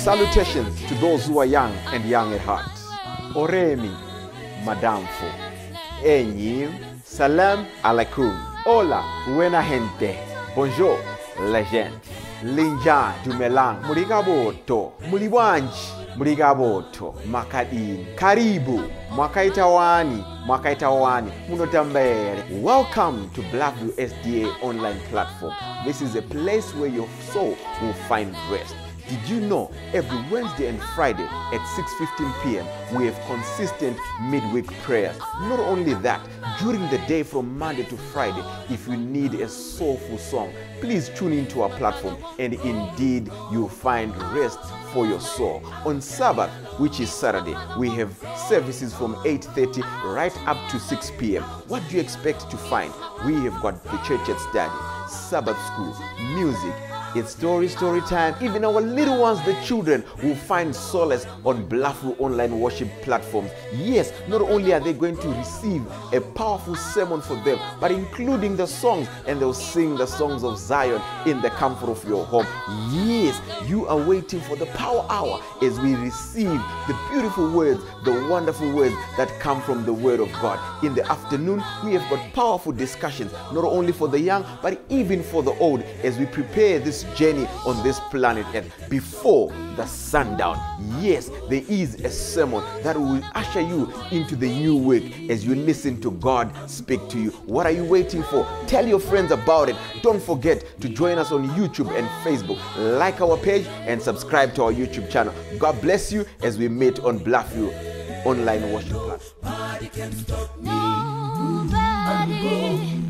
Salutations to those who are young and young at heart. Oremi, Madamfo. Enyi, Salam alaikum. Hola, buena gente. Bonjour, legend. Linja, Dumelang. Murigaboto. Mulibwanji. Murigaboto. Makadini. Karibu. Mwakaitawani. Mwakaitawani. Munotambere. Welcome to Blackview SDA online platform. This is a place where your soul will find rest. Did you know every Wednesday and Friday at 6:15 p.m. we have consistent midweek prayers? Not only that, during the day from Monday to Friday, if you need a soulful song, please tune into our platform and indeed you'll find rest for your soul. On Sabbath, which is Saturday, we have services from 8:30 right up to 6 p.m. What do you expect to find? We have got the church at study, Sabbath school, music, it's story time. Even our little ones, the children, will find solace on Blackview online worship platforms. Yes, not only are they going to receive a powerful sermon for them, but including the songs, and they'll sing the songs of Zion in the comfort of your home. Yes, you are waiting for the power hour as we receive the beautiful words, the wonderful words that come from the word of God. In the afternoon, we have got powerful discussions, not only for the young, but even for the old, as we prepare this journey on this planet Earth before the sundown. Yes, there is a sermon that will usher you into the new week as you listen to God speak to you. What are you waiting for? Tell your friends about it. Don't forget to join us on YouTube and Facebook. Like our page and subscribe to our YouTube channel. God bless you as we meet on Blackview online worship platform. Nobody can stop me. Nobody.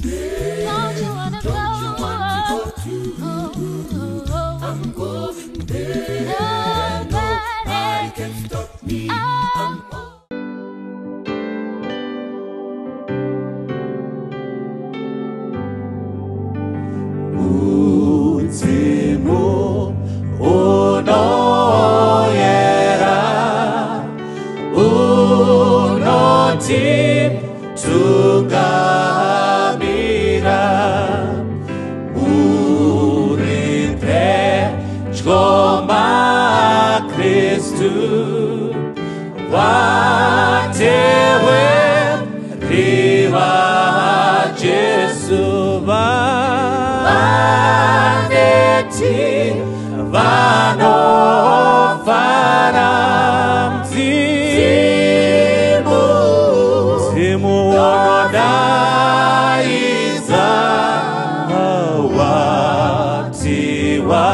Don't you wanna go? I'm going there. Nobody can stop me. Ultimo uno era uno tim tungamira Goma Christu Watewe Riva Jesu Vaneti Vano Varamti Timu Daiza Watiwa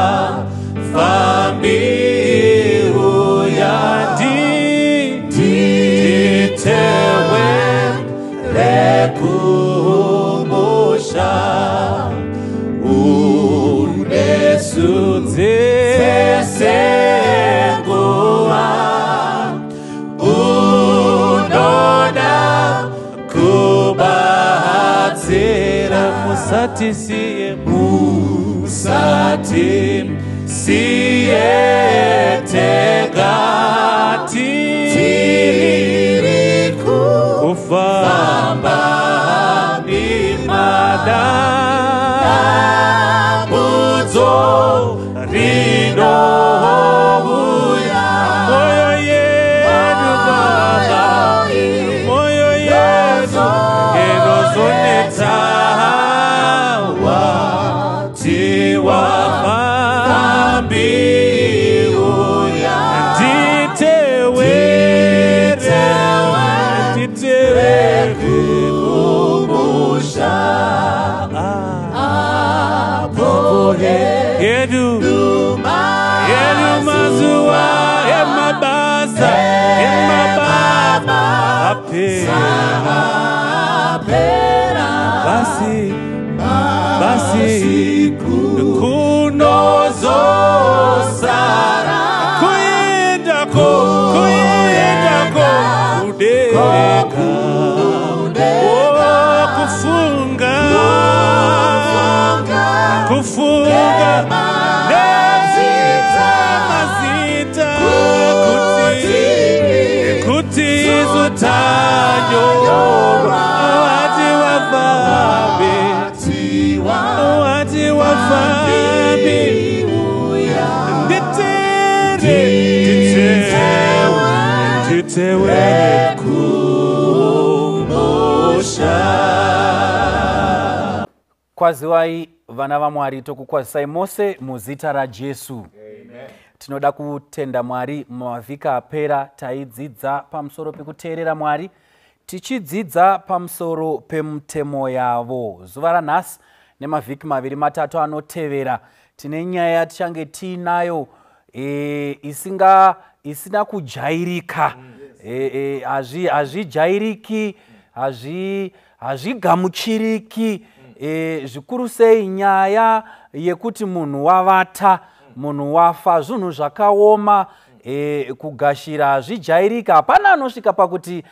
Fambi uyandi titewe lekumusha unesuze sengua unoda kubahatsira musati Siyetegati Tiriku Ufamba Bimada Buzo Rino Buya Moyo yedu baba Moyo yedu Eno zoneta Tiwa Yedu mazua emabasa emababa apera basi kunozo sara kuyendako udeka kufunga mazita kuti zutanyo wati wafabe tewe kumbusha. Kwaziwai vana vaMwari tokukwazisai mose muzita raJesu. Tinoda kutenda Mwari. Mavhiki apera taidzidza pamusoro pekuteerera Mwari, tichidzidza pamusoro pemutemo yavo. Zuva ranhasi nemavhiki maviri matatu anotevera tine nyaya yatichange tiinayo isina kujairika. Hazvijairiki, hazvigamuchiriki. Zvikuru sei nyaya yekuti munhu wavata, munhu wafa, zvinhu zvakaoma. Kugashira hazvijairika. Hapana anosvika pakuti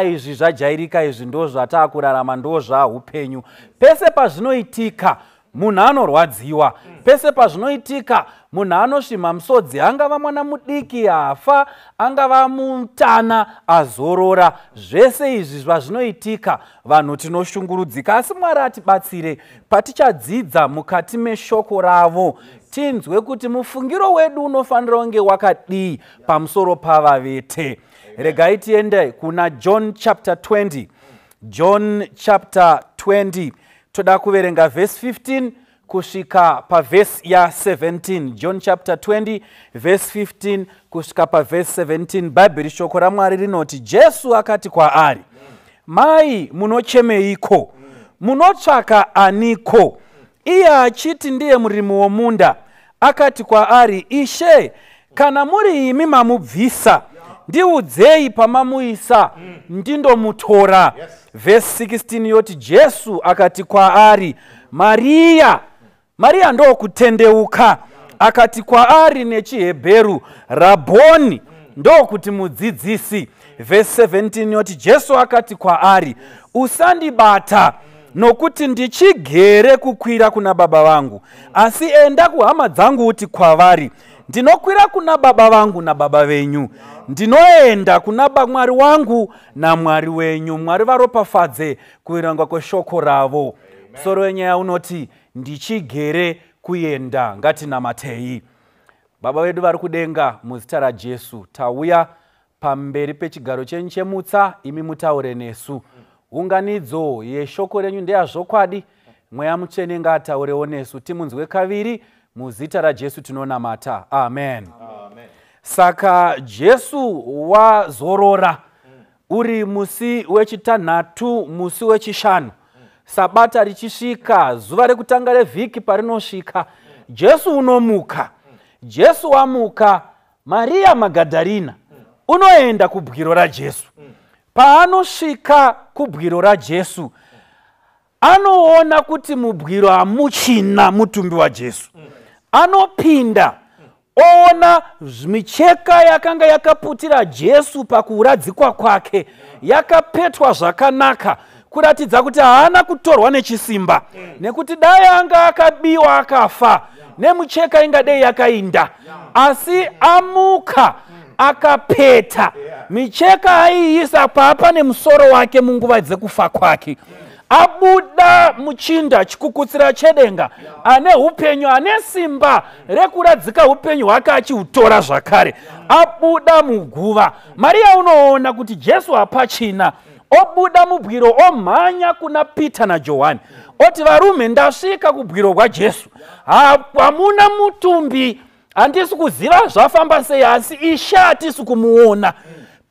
izvi zvajairika, izvi ndo zvataakurarama, ndo zvaupenyu. Pese pazvinoitika munhu anorwadziwa. Pese pazvinoitika munhu anosvima musodzi, angava mwana mudiki afa, angava mutana azorora. Zvese izvi zvazvinoitika vanhu tinoshungurudzika. Asi Mwari atibatsire patichadzidza mukati meshoko ravo, tinzwe kuti mufungiro wedu unofanira kunge wakadii pamusoro pavavete. Regai tiende kuna John chapter 20. John chapter 20. Toda kuverenga verse 15 kusvika paverse ya 17. John chapter 20 verse 15 kusvika paverse 17. Bhaibheri shoko raMwari rinoti, Jesu akati kwaari, mai munochemeiko? Munotsvaka aniko? Iye achiti ndiye murimi womunda akati kwaari, Ishe, kana muri imi mamubvisa, ndiudzei pamamuisa ndindomutora. Verse 16 yoti, Jesu akati kwaari, Maria. Maria ndokutendeuka. Akati kwaari nechiHebheru, Rabhoni, ndokuti mudzidzisi. Verse 17 yoti, Jesu akati kwaari, usandibata, nokuti ndichigere kukwira kuna baba vangu, asi enda kuhama dzangu uti kwavari, ndinokwira kuna baba vangu nababa venyu, ndinoenda kuna Mwari wangu naMwari wenyu. Mwari varopafadze kuverenga kweshoko ravo. Musoro wenyaya unoti, ndichigere kuenda. Ngatinamatei. Baba vedu vari kudenga, muzita raJesu tauya pamberi pechigaro chenyu chemutsa, imi mutaure nesu. Unganidzo yeshoko renyu ndeyazvokwadi. Mweya Mutsvene ngaataurewo nesu, timunzwe kaviri. Muzita raJesu tinonamata. Amen. Saka Jesu wazorora uri musi wechitanhatu, musi wechishanu. Sabata richisvika, zuva rekutanga revhiki parinosvika, Jesu unomuka. Jesu wamuka, Maria Magadharina unoenda kubwiro raJesu. Paanosvika kubwiro raJesu, anoona kuti mubwiro hamuchina mutumbi waJesu. Anopinda, oona micheka yakanga yakaputira Jesu pakuradzikwa kwake yakapetwa zvakanaka, kuratidza kuti haana kutorwa nechisimba, nekuti dai anga akabiwa akafa, nemucheka ingadei yakainda. Asi amuka akapeta micheka, aiisa papa nemusoro wake munguva dzekufa kwake. Abuda muchinda chikukutsira chedenga, ane upenyu, ane simba rekuradzika upenyu hwake achiutora zvakare. Abuda muguva. Maria unoona kuti Jesu hapachina. Obuda mubwiro, omhanya kuna Pita naJohani, oti, varume, ndasvika kubwiro rwaJesu. Hamuna mutumbi, handisi kuziva zvafamba sei, asi Ishe hatisi kumuona.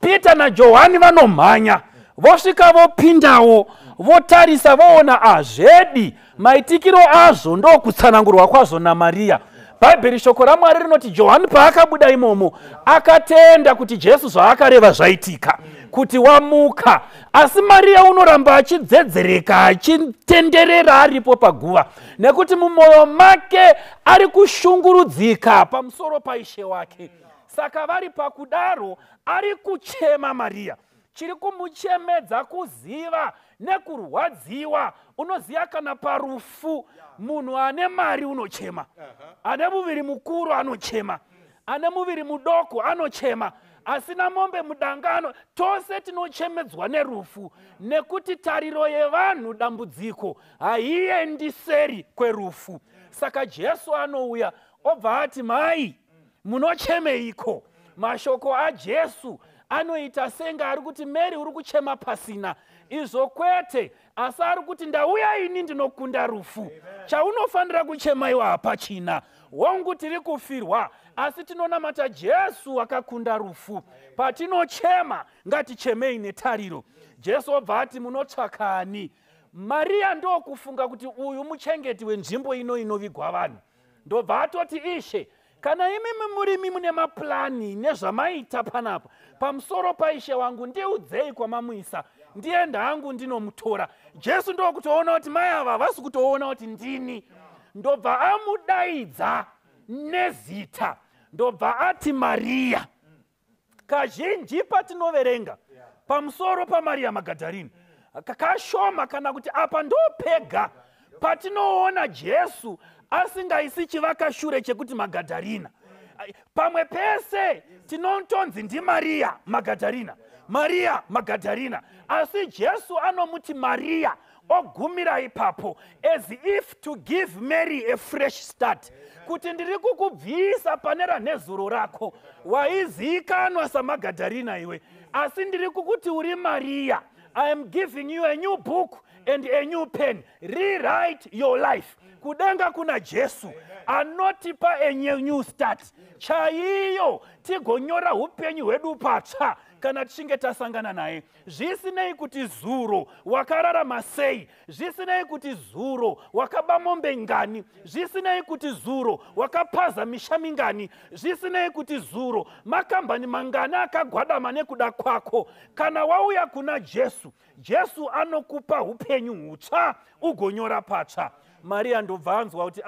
Pita naJohani vanomhanya, vosvika vopindawo, votarisa voona azvedi. Maitikiro azvo ndokutsanangurwa kwazvo naMaria. Bhaibheri shoko raMwari rinoti Johani paakabuda imomo akatenda kuti Jesu zvaakareva zvaitika, kuti wamuka. Asi Maria unoramba achidzedzereka, achitenderera aripo paguva, nekuti mumwoyo make ari kushungurudzika pamusoro paIshe wake. Saka vari pakudaro ari kuchema Maria. Chiri kumuchemedza kuziva nekurwadziwa. Unoziva kana parufu munhu ane mari unochema, ane muviri mukuru anochema, ane muviri mudoko anochema, asina mombe mudangano. Tose tinochemedzwa nerufu, nekuti tariro yevanhu dambudziko haiendi seri kwerufu. Saka Jesu anouya obva ati, mai munochemeiko? Mashoko aJesu anoita senga ari kuti Mary uri kuchema pasina, izvo kwete, asi ari kuti ndauya ini ndinokunda rufu. Chaunofanira kuchema iwe hapachina, hongu tiri kufirwa, asi tinonamata Jesu akakunda rufu. Patinochema ngatichemei netariro. Jesu obva ati munotsvakani. Maria ndokufunga kuti uyu muchengeti wenzvimbo ino inovigwa vanhu. Ndobva atoti Ishe, kana imi murimi mune maplani nezvamaita panapa pamusoro paishe wangu, ndiudzei kwamamuisa, ndienda hangu ndinomutora. Jesu ndokutoona kuti mai ava havasi kutoona kuti ndini. Ndobva amudaidza nezita, ndobva ati Maria. Kazhinji patinoverenga pamusoro paMaria Magadharena, kakashoma kana kuti apa ndopega patinoona Jesu asingaisi chivakashure chekuti Magadharena. Pamwe pese tinotonzi ndi Maria Magadharena, Maria Magadharena, asi Jesu anomuti Maria ogumira ipapo, as if to give Mary a fresh start. Kuti ndiri kukubvisa pane ranhezuro rako, waizikanwa saMagadharena iwe, asi ndiri kukuti uri Maria. I am giving you a new book and a new pen. Rewrite your life. Kudenga kuna Jesu anotipa a new start. Chaiyo tigonyora upenyu hwedu patsva kana tichinge tasangana naye. Zvisinei kuti zuro wakararama sei, zvisinei kuti zuro wakaba mombe ngani, zvisinei kuti zuro wakapaza mishami ngani, zvisinei kuti zuro makambani mangani akagwadama nekuda kwako. Kana wauya kuna Jesu, Jesu anokupa upenyu hutsva ugonyora patsva. Maria ndobva anzwa kuti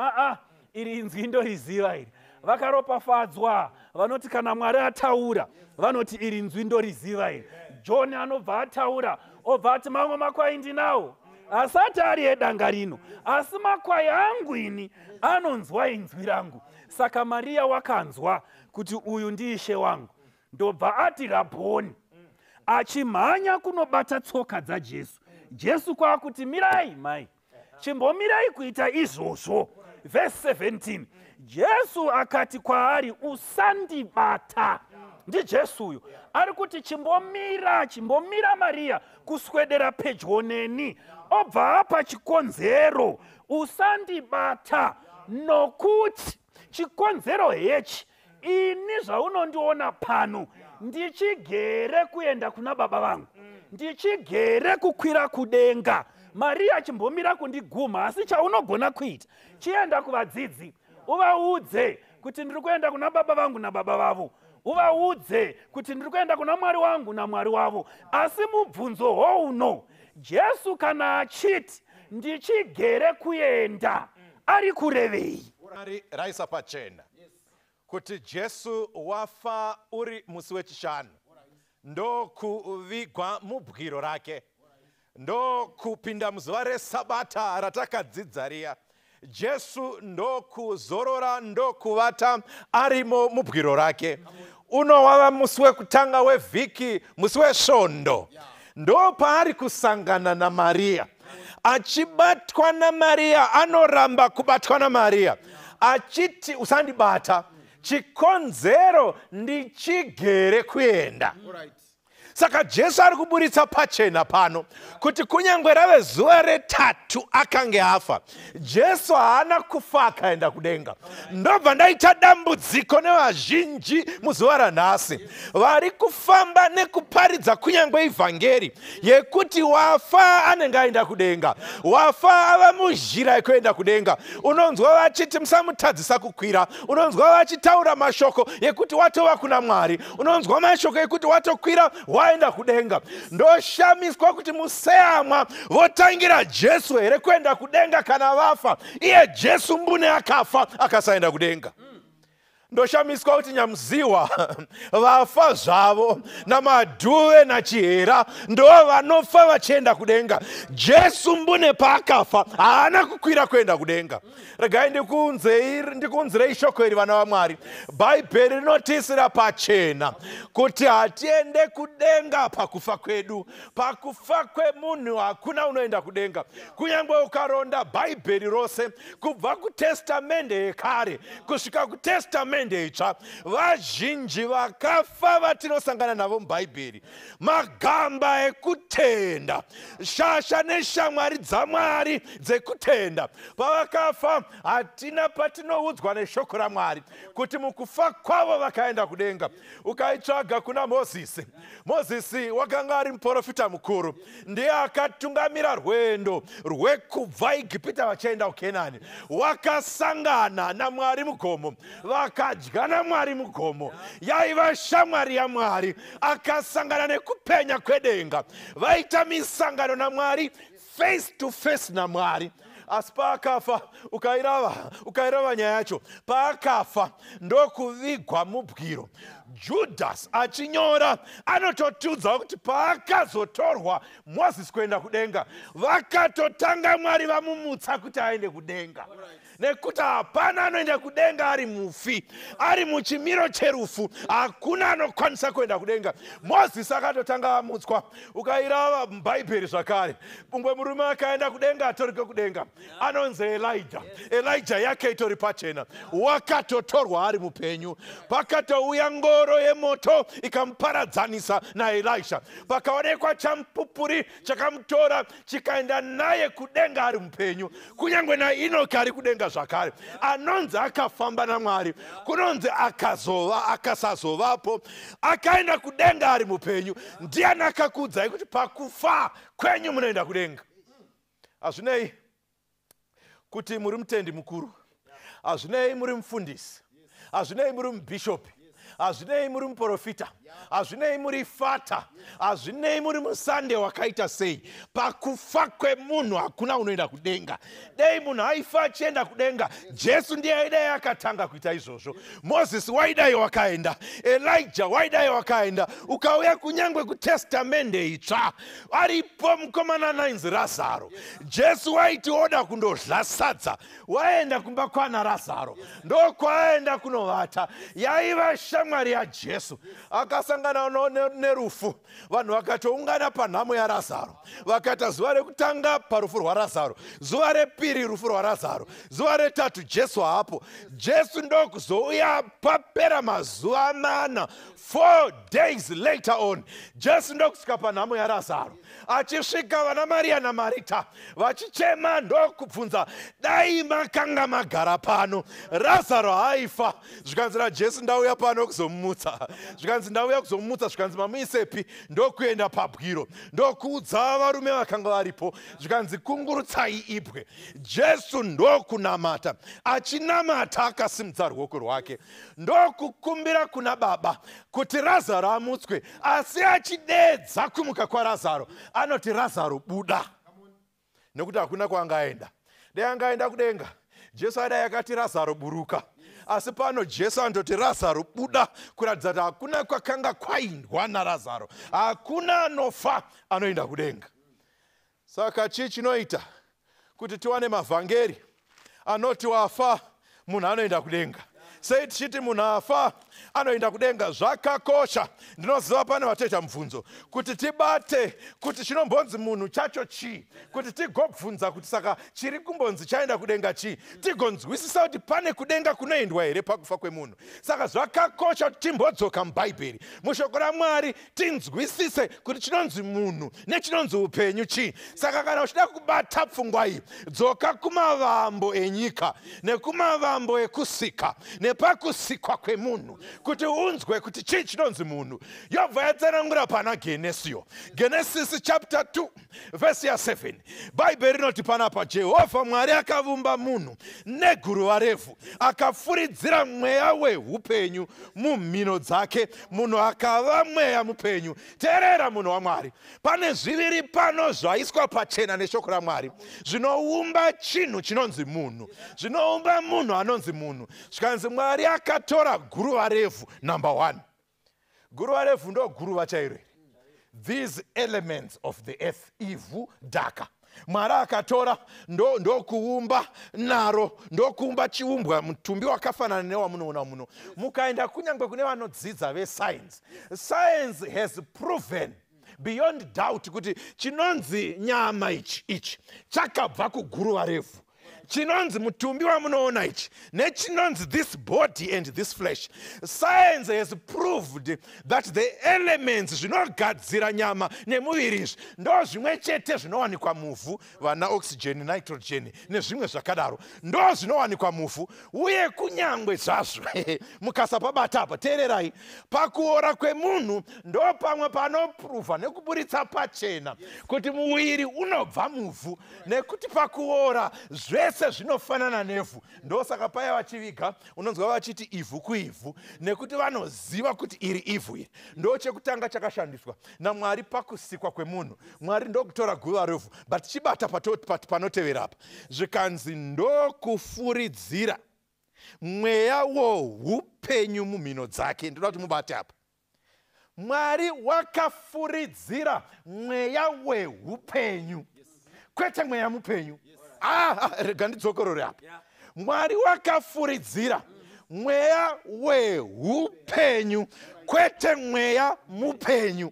iri inzwi ndoriziva iri. Vakaropafadzwa vanoti kana Mwari ataura vanoti iri inzwi ndoriziva iri. John anobva ataura obva ati mamwe makwai ndinawo asati ari edanga rino, asi makwai angu ini anonzwa inzwi rangu. Saka Maria wakanzwa kuti uyu ndi Ishe wangu. Ndobva ati Rabhoni, achimhanya kunobata tsoka dzaJesu. Jesu kwakuti mirai mai, chimbomirai kuita izvozvo. Verse 17, Jesu akati kwaari usandibata. Ndi Jesu uyu ari kuti chimbomira Maria kuswedera pedyo neni. Obva apa chikonzero, usandibata, nokuti chikonzero hechi ini zvaunondiona pano ndichigere kuenda kuna baba vangu, ndichigere kukwira kudenga. Maria chimbomira kundiguma, asi chaunogona kuita chienda kuvadzidzi uvaudze kuti ndiri kuenda kuna baba vangu nababa vavo, uvaudze kuti ndiri kuenda kuna Mwari wangu naMwari wavo. Asi mubvunzo houno, Jesu kana achiti ndichigere kuenda ari kurevei? Raisa pachena kuti Jesu wafa uri musi wechishanu, ndokuvigwa mubwiro rake, ndokupinda muzuva reSabata ratakadzidza riya. Jesu ndokuzorora, ndokuvata arimo mubwiro rake. Uno wava musi wekutanga wevhiki, musi wesvondo. Ndo paari kusangana naMaria. Achibatwa naMaria, anoramba kubatwa naMaria, achiti usandibata, chikonzero ndichigere kuenda. Saka Jesu ari kuburitsa pachena pano kuti kunyangwe rave zuva retatu akange afa, Jesu haana kufa akaenda kudenga. Ndobva ndaita dambudziko nevazhinji muzuva ranhasi vari kufamba nekuparidza kunyangwe ivhangeri yekuti wafa anenge aenda kudenga, wafa ava muzhira yekuenda kudenga. Unonzwa vachiti musamutadzisa kukwira, unonzwa vachitaura mashoko yekuti watova kuna Mwari, unonzwa mashoko yekuti watokwira waenda kudenga. Ndoshamiswa kuti museyamwa votangira Jesu here kuenda kudenga kana vafa. Iye Jesu mbune akafa akasaenda kudenga. Ndoshamiswa kuti nyamuziwa vafa zvavo namadhuve nachihera ndo vanofa vachienda kudenga. Jesu mbune paakafa haana kukwira kuenda kudenga. Regai ndikunzirei shoko iri vana vaMwari. Bhaibheri rinotisira pachena kuti hatiende kudenga pakufa kwedu. Pakufa kwemunhu hakuna unoenda kudenga. Kunyangwe ukaronda Bhaibheri rose kubva kuTestamende yekare kusvika kuTestamende testamende itsva vazhinji vakafa vatinosangana navo mubhaibheri magamba ekutenda, shasha neshamwari dzamwari dzekutenda. Pavakafa hatina patinoudzwa neshoko raMwari kuti mukufa kwavo vakaenda kudenga. Ukaitsvaga kuna Mozisi, Mozisi wakanga ari muprofita mukuru, ndiye akatungamira rwendo rwekubva Igupita vachienda kuKenani. Wakasangana naMwari mugomo, vakadya naMwari mugomo, yaiva shamwari yaMwari. Akasangana nekupenya kwedenga, vaita misangano naMwari face to face naMwari. Asi paakafa, ukairava nyaya yacho, paakafa ndokuvigwa mubwiro. Judas achinyora anototiudza kuti paakazotorwa Mozisi kuenda kudenga, vakatotanga Mwari vamumutsa kuti aende kudenga. Nekuti hapana anoenda kudenga ari mufi, ari muchimiro cherufu, hakuna anokwanisa kuenda kudenga. Mozisi akatotanga amutswa. Ukairava mubhaibheri zvakare, mumwe murume akaenda kudenga atorike kudenga, anonzi Elijah. Elijah yake itori pachena, wakatotorwa ari mupenyu. Pakatouya ngoro yemoto ikamuparadzanisa naElisha, pakaonekwa chamupupuri chakamutora chikaenda naye kudenga ari mupenyu. Kunyange naEnoki ari kudenga zvakare, anonzi akafamba naMwari, kunonzi akasazovapo, akaenda kudenga ari mupenyu. Ndiani akakuudzai kuti pakufa kwenyu munoenda kudenga? Hazvinei kuti muri mutendi mukuru, hazvinei muri mufundisi, hazvinei muri mubhishopi, hazvinei muri muprofita, hazvinei muri fata, hazvinei muri musande wakaita sei. Pakufa kwemunhu hakuna unoenda kudenga. Dei munhu aifa achienda kudenga, Jesu ndiye aidai akatanga kuita izvozvo. Mozisi waidai wakaenda, Elijah waidai wakaenda. Ukauya kunyangwe kutestamende itsva, aripo mukomana anainzi Razaro. Jesu waiti oda kundodla sadza, waenda kumba kwana Razaro, ndokwaenda kunovata. Yaiva shamwari yaJesu. Akasangana nerufu, vanhu vakatoungana panhamo yaRazaro, vakata zuva rekutanga parufu rwaRazaro, zuva repiri rufu rwaRazaro, zuva retatu Jesu hapo. Jesu ndokuzouya papera mazuva mana, 4 days later on, Jesu ndokusvika panhamo yaRazaro. Achisvika vana Maria naMarita vachichema, ndokubvunza, dai makanga magara pano, Razaro haifa. Zvikanzi naJesu, ndauya pano kuzomumutsa. Zvikanzi ndauya kuzomumutsa, zvikanzi mamuisepi? Ndokuenda pabwiro, ndokuudza varume vakanga varipo. Zvikanzi kungurutsai ibwe. Jesu ndokunamata, achinamata akasimudza ruoko rwake, ndokukumbira kuna Baba kuti Razaro amutswe. Asi achidedza kumuka kwaRazaro, anoti, Razaro buda, nekuti hakuna kwaangaenda. Dei angaenda kudenga, Jesu aidai akati, Razaro buruka. Asi pano Jesu andoti, Razaro buda, kuratidza kuti hakuna kwakanga kwaindwa naRazaro, hakuna anofa anoenda kudenga. Saka chii chinoita kuti tiwane mavhangeri anoti wafa munhu anoenda kudenga? Sei tichiti munhu afa anoenda kudenga? Zvakakosha. Ndinoziva pane vatoita mubvunzo kuti tibate kuti chinombonzi munhu chacho chii, kuti tigobvunza kuti saka chiri kumbonzi chaenda kudenga chii, tigonzwisisa kuti pane kudenga kunoendwa here pakufa kwemunhu. Saka zvakakosha kuti timbodzoka mubhaibheri, mushoko raMwari, tinzwisise kuti chinonzi munhu nechinonzi upenyu chii. Saka kana uchida kubata pfungwa iyi, dzoka kumavambo enyika nekumavambo ekusika nepakusikwa kwemunhu, kuti unzwe kuti chii chinonzi munhu. Yobva yatsanangura pana Genesio, Genesis chapter 2 verse ya 7. Bhaibheri rinoti panapa, Jehovha Mwari akavumba munhu neguruva refu, akafuridzira mweya weupenyu mumhino dzake, munhu akava mweya mupenyu. Teerera munhu waMwari, pane zviviri pano zvaiswa pachena neshoko raMwari zvinoumba chinhu chinonzi munhu, zvinoumba munhu anonzi munhu. Zvikanzi Mwari akatora guruva refu, number 1. Guruva refu ndo guruva chairo. These elements of the earth, ivhu, dhaka, Mwari akatora ndo kuumba naro, ndo kuumba chiumbwa, mutumbi wakafanana newamunoona muno. Mukaenda kunyangwe kune vanodzidza vescience, science has proven beyond doubt kuti chinonzi nyama ichi chakabva kuguruva refu. chinonzi mutumbi wamunoona ichi nechinonzi this body and this flesh. Science has proved that the elements zvinogadzira nyama nemuviri izvi ndo zvimwe chete zvinowanikwa muvhu, vana oxygen, nitrogen nezvimwe zvakadaro, ndo zvinowanikwa muvhu. Uye kunyangwe zvazvo mukasapabata apa, teererai, pakuora kwemunhu ndo pamwe panopruvha nekuburitsa pachena kuti muviri unobva muvhu, nekuti pakuora zvese zvinofanana nevhu. Ndosaka paya vachiviga unonzwa vachiti ivhu kuivhu, nekuti vanoziva kuti iri ivhu iri. Ndo chekutanga chakashandiswa naMwari pakusikwa kwemunhu. Mwari ndokutora guva revhu, but chibata panotevera apa zvikanzi ndokufuridzira mweya woupenyu mumhino dzake. Ndoda kuti mubate apa. Mwari wakafuridzira mweya weupenyu, kwete mweya mupenyu. Rega ndidzokorore apa. Mwari wakafuridzira mweya weupenyu, kwete mweya mupenyu.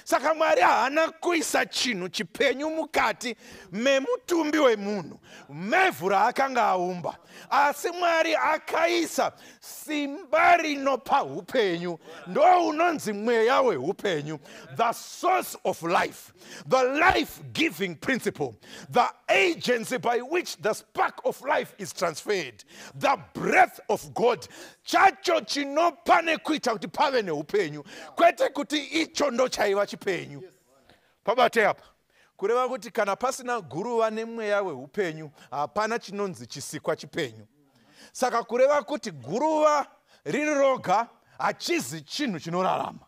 Saka Mwari haana kuisa chinhu chipenyu mukati memutumbi wemunhu, mevhu raakanga aumba, asi Mwari akaisa simba rinopa upenyu, ndo unonzi mweya weupenyu, the source of life, the life-giving principle, the agency by which the spark of life is transferred, the breath of God, chacho chinopa nekuita kuti pave neupenyu, kwete kuti icho ndo chaiva chipenyu. Pabate apa kureva kuti kana pasina guruva nemweya weupenyu hapana chinonzi chisikwa chipenyu. Saka kureva kuti guruva riri roga hachizi chinhu chinorarama.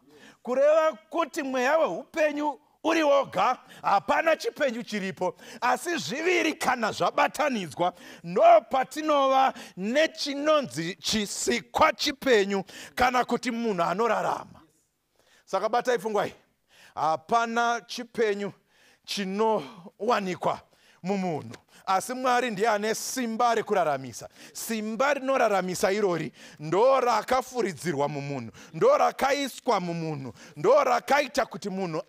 Kureva kuti mweya weupenyu uri woga hapana chipenyu chiripo, asi zviviri kana zvabatanidzwa ndo patinova nechinonzi chisikwa chipenyu kana kuti munhu anorarama. Saka batai pfungwai, hapana chipenyu chinowanikwa mumunhu, asi Mwari ndiye ane simba rekuraramisa. Simba rinoraramisa irori ndo rakafuridzirwa mumunhu, ndo rakaiswa mumunhu, ndo rakaita kuti munhu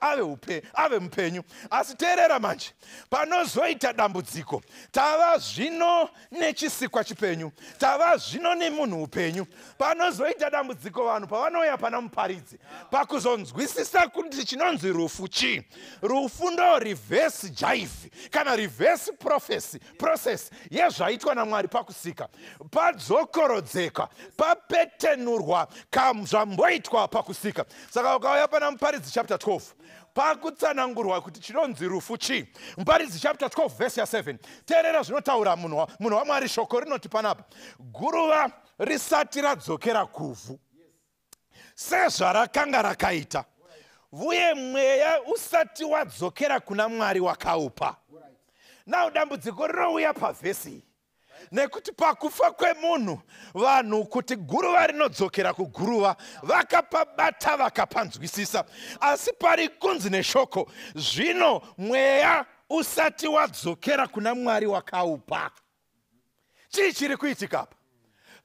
ave mupenyu. Asi teerera manje, panozoita dambudziko, tava zvino nechisikwa chipenyu, tava zvino nemunhu upenyu. Panozoita dambudziko vanhu pavanouya pana muparidzi pakuzonzwisisa kuti chinonzi rufu chii. Rufu ndo reverse jive kana reverse process yezvaitwa naMwari pakusika, padzokorodzeka, papetenurwa zvamboitwa pakusika. Saka ukauya pana muparidzi chapter 12 pakutsanangurwa kuti chinonzi rufu chii, muparidzi chapter 12 verse 7, teerera zvinotaura munhu waMwari. Shoko rinoti panapa, guruva risati radzokera kuvhu sezvarakanga rakaita, uye mweya usati wadzokera kuna Mwari wakaupa. Now dambudziko rinouya pavhesi nekuti pakufa kwemunhu vanhu kuti guruva rinodzokera kuguruva vakapabata vakapanzwisisa, asi pari kunzi neshoko zvino mweya usati wadzokera kuna Mwari wakaupa. Chii chiri kuitika apa?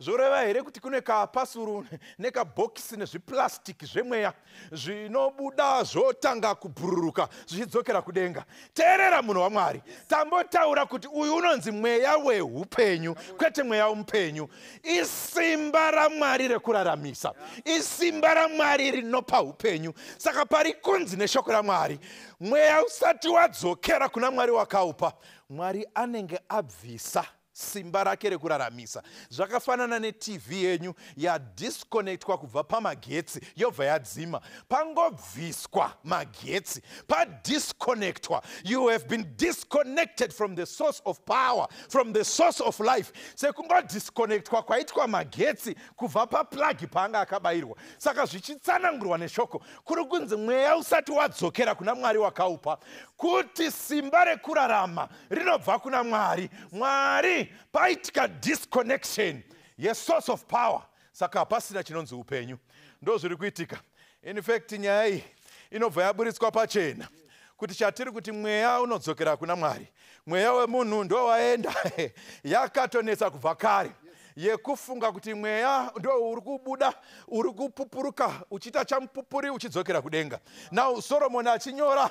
Zvoreva here kuti kune kapasuru nekabhokisi nezviplastiki zvemweya zvinobuda zvotanga kubhururuka zvichidzokera kudenga? Teerera munhu waMwari, tambotaura kuti uyu unonzi mweya weupenyu, kwete mweya wumupenyu. Isimba raMwari rekuraramisa, isimba raMwari rinopa upenyu. Saka pari kunzi neshoko raMwari, mweya usati wadzokera kuna Mwari wakaupa, Mwari anenge abvisa simba rake rekuraramisa. Zvakafanana neTV yenyu yadisconnectwa kubva pamagetsi yobva yadzima. Pangobviswa magetsi, padisconnectwa, you have been disconnected from the source of power, from the source of life. Sekungodisconnectwa kwaitwa magetsi kubva paplagi paanga akabayirwa. Saka zvichitsanangurwa neshoko kuri kunzi mweya usati wadzokera kuna Mwari wakaupa, kuti simba rekurarama rinobva kuna Mwari. Mwari paitika disconnection yesource of power, saka hapasina chinonzi upenyu. Ndo zviri kuitika. In fact nyaya iyi inobva yaburitswa pachena kuti chatiri kuti mweya unodzokera kuna Mwari. Mweya wemunhu ndo waenda yakatonetsa kubva kare, yekufunga kuti mweya ndo uri kubuda, uri kupupuruka uchiita chamupupuri uchidzokera kudenga. Now Solomon achinyora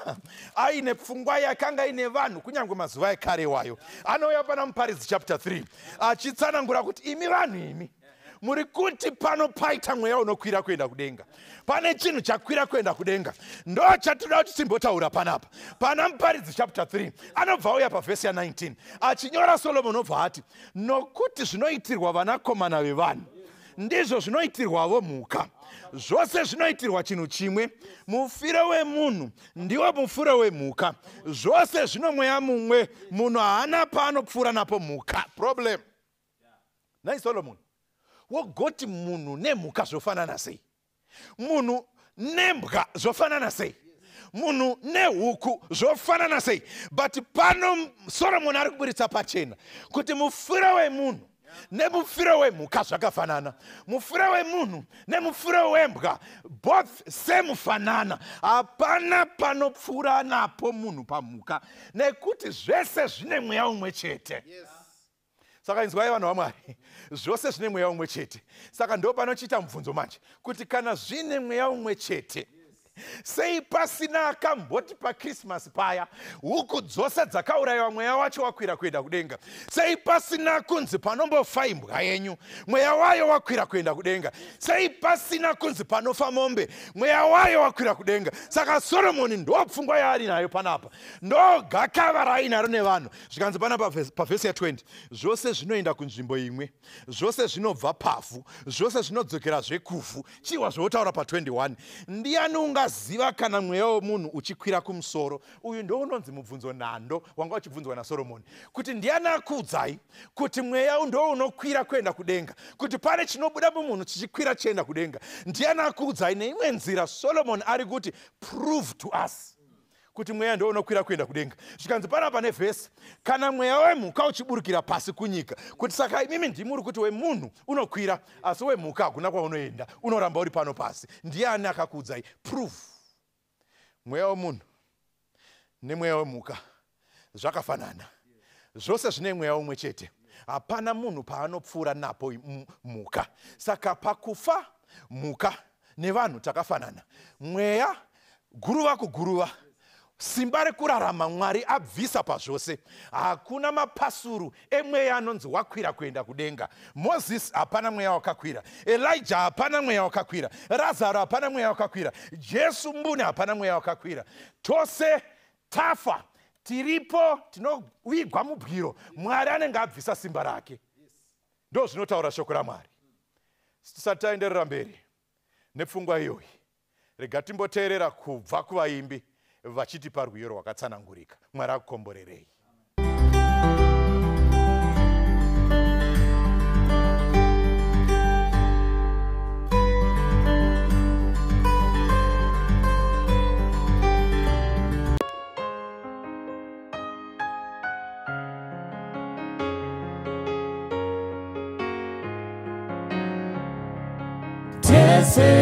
aine pfungwa yakanga ine vanhu kunyange mazuva ekare wayo. Anouya pana Muparidzi chapter 3 achitsanangura kuti imi vanhu imi muri kuti pano paita mweya unokwira kuenda kudenga. Pane chinhu chakwira kuenda kudenga. Ndo chatinoda kuti timbotaura panapa. Pana Muparidzi chapter 3 anobva uya pavhesi ya 19 achinyora Solomon obva ati nokuti zvinoitirwa vanakomana vevanhu ndizvo zvinoitirwavo mhuka. Zvose zvinoitirwa chinhu chimwe. Mufiro wemunhu ndiwo mufiro wemhuka. Zvose zvino mweya mumwe. Munhu haana paanopfuura napo mhuka. Problem. Nai Solomon wogoti munhu nemhuka zvofanana sei? Munhu nembwa zvofanana sei? Munhu nehuku zvofanana sei? But pano Solomon ari kuburitsa pachena kuti mufiro wemunhu nemufiro wemhuka zvakafanana. Mufiro wemunhu nemufiro wembwa both same fanana. Hapana panopfuura napo munhu pamhuka nekuti zvese zvine mweya umwe chete. Saka inzwai vanhu vaMwari, zvose zvine mweya umwe chete. Saka ndo panochiita mubvunzo manje kuti kana zvine mweya umwe chete, sei pasina akamboti paKrismasi paya huku dzose dzakaurayiwa mweya wacho wakwira kuenda kudenga? Sei pasina kunzi panombofa imbwa yenyu mweya wayo wakwira kuenda kudenga? Sei pasina kunzi panofa mombe mweya wayo wakwira kudenga? Saka Solomoni ndo pfungwa yaari nayo panapa, ndo gakava rainaro nevanhu. Zvikanzi panapa pavhesi ya 20 zvose zvinoenda kunzvimbo imwe, zvose zvinobva pavhu, zvose zvinodzokera zvekuvhu. Chiwa zvotaura pa 21. Ndiani ziva kana mweya womunhu uchikwira kumusoro? Uyu ndo unonzi mubvunzo nhando wanga uchibvunzwa naSolomoni, kuti ndiani akuudzai kuti mweya ndo unokwira kuenda kudenga, kuti pane chinobuda mumunhu chichikwira chienda kudenga? Ndiani akuudzai neimwe nzira Solomon ari kuti prove to us kuti mweya ndo unokwira kuenda kudenga? Zvikanzi panapa nevhesi, kana mweya wemhuka uchiburukira pasi kunyika, kuti saka imimi ndimuri kuti wemunhu unokwira asi wemhuka hakuna kwaunoenda, unoramba uri pano pasi. Ndiani akakuudzai? Prove. Mweya womunhu nemweya wemhuka zvakafanana. Zvose zvine mweya umwe chete. Hapana munhu paanopfuura napo mhuka. Saka pakufa mhuka nevanhu takafanana. Mweya guruva kuguruva, simba rekurarama Mwari abvisa pazvose. Hakuna mapasuru emweya anonzi wakwira kuenda kudenga. Moses hapana mweya wakakwira, Elijah hapana mweya wakakwira, Lazaro hapana mweya wakakwira, Jesu mbune hapana mweya wakakwira. Tose tafa, tiripo tinovigwa mubwiro. Mwari anenge abvisa simba rake. Ndo zvinotaura shoko raMwari. Tisati taenderera mberi nepfungwa iyoyi, rega timboteerera kubva kuvaimbi vachitipa rwiyo rwakatsanangurika. Mwari akukomborerei.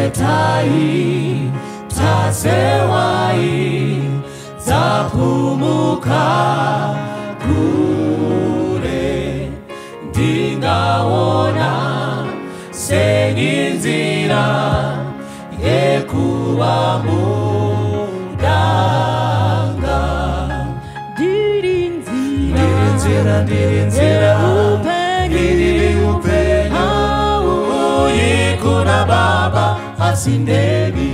Tesetai tasewai zapumuka kure, ndingaona seninzira yekuva mudanga. Ndirinzira ndiri upenyu uyi kuna Baba asindeni.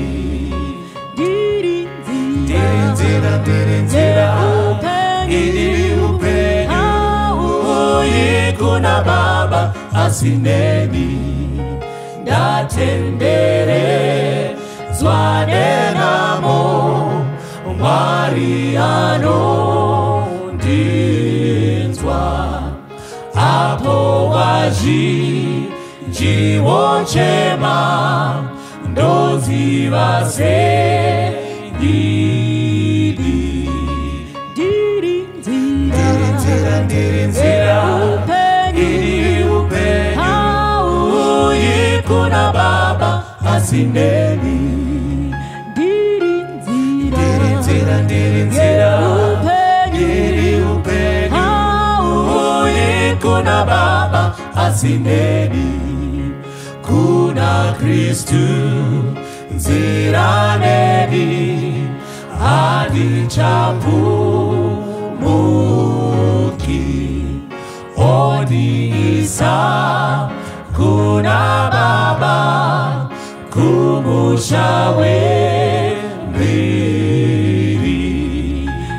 Ndirinzira ndiri upenyu uyi kuna Baba asindeni. Ndatenderedzwa nenamo Mwari anondinzwa. Apo vazhinji vochema ndoziva sendidi. Ndirinzira iri upenyu uyi kuna Baba asindeni. Ndirinzira iri upenyu uyi kuna Baba asindeni. Kristu nzira neni hadichapumuki odiisa kuna Baba kumushawe mbiri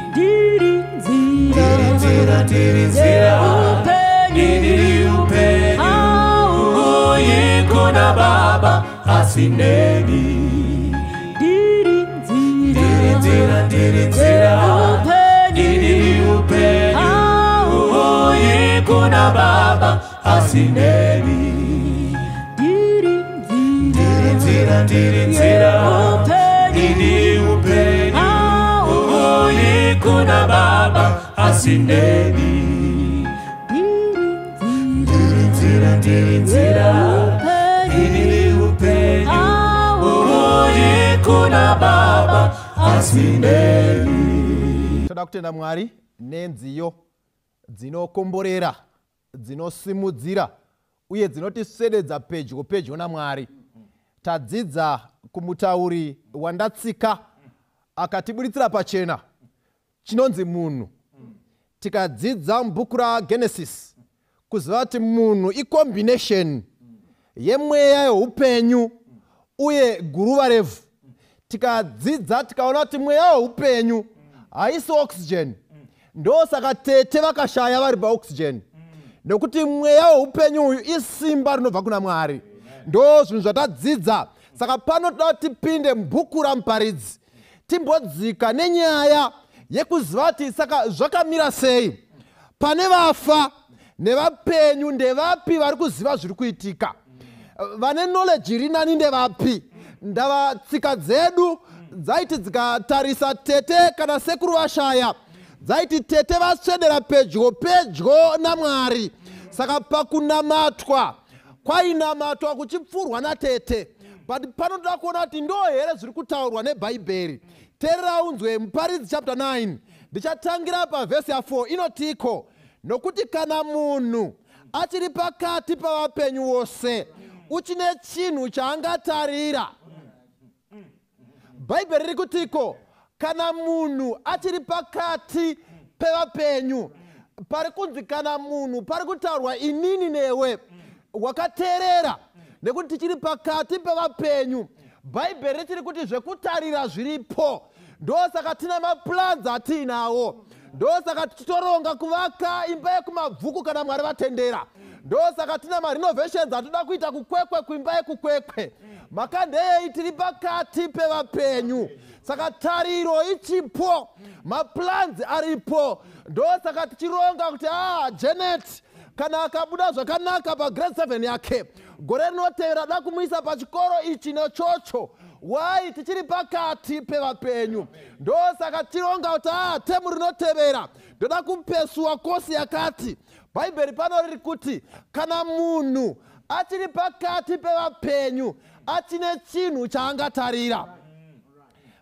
ndiri nzira ndiri upenyu uyi kuna Baba asindeni ndiri nzira ndiri upenyu uyi kuna Baba asindeni ndiri nzira ndiri upenyu uyi kuna Baba asindeni ndiri nzira ndiri upenyu uyi kuna Baba asindeni. Toda kutenda Mwari nenziyo dzinokomborera dzinosimudzira uye dzinotiswededza pedyo naMwari. Tadzidza kumutauri wandatsika akatibuditsira pachena chinonzi munhu. Tikadzidza mubhuku raGenesis kuziva kuti munhu ikombination yemweya yeupenyu uye guruva revhu. Tikadzidza tikaona kuti mweya weupenyu haisi oxygen, ndosaka tete vakashaya vari paoxygen, nekuti mweya weupenyu uyu isimba rinobva kuna Mwari. Ndo zvinhu zvatadzidza. Saka pano toda tipinde mubhuku raMuparidzi timbodzika nenyaya yekuziva kuti saka zvakamira sei. Pane vafa nevapenyu ndevapi vari kuziva zviri kuitika? Vane knowledge iri nani ndevapi? Ndava tsika dzedu dzaiti dzikatarisa tete kana sekuru vashaya dzaiti tete vaswedera pedyo naMwari. Saka pakunamatwa kwainamatwa kuchipfurwa natete. But pano toda kuona kuti ndo here zviri kutaurwa neBhaibheri. Teerera unzwe Muparidzi chapter 9 ndichatangira pavhesi ya4 inotiko nokuti kana munhu achiri pakati pavapenyu vose uchine chinhu chaangatarira. Bhaibheri riri kutiko kana munhu achiri pakati pevapenyu. Pari kunzi kana munhu pari kutaurwa inini newe wakateerera nekuti tichiri pakati pevapenyu. Bhaibheri richiri kuti zvekutarira zviripo. Ndosaka tina maplans atiinawo. Ndosaka tichitoronga kuvaka imba yekumabvuku kana Mwari vatendera. Ndosaka tina marenovations atoda kuita kukwekwe kuimba yekukwekwe. Makandei tiri pakati pevapenyu. Saka tariro ichipo, maplans aripo. Ndosaka tichironga kuti Janet kana akabuda zvakanaka pagrade 7 yake, gore rinotevera da kumuisa pachikoro ichi nechocho. Wai tichiri pakati pevapenyu. Ndosaka tichironga kuti temu rinotevera ndoda kupesuwa kosi yakati. Bhaibheri pano riri kuti kana munhu achiri pakati pevapenyu achine chinhu chaangatarira.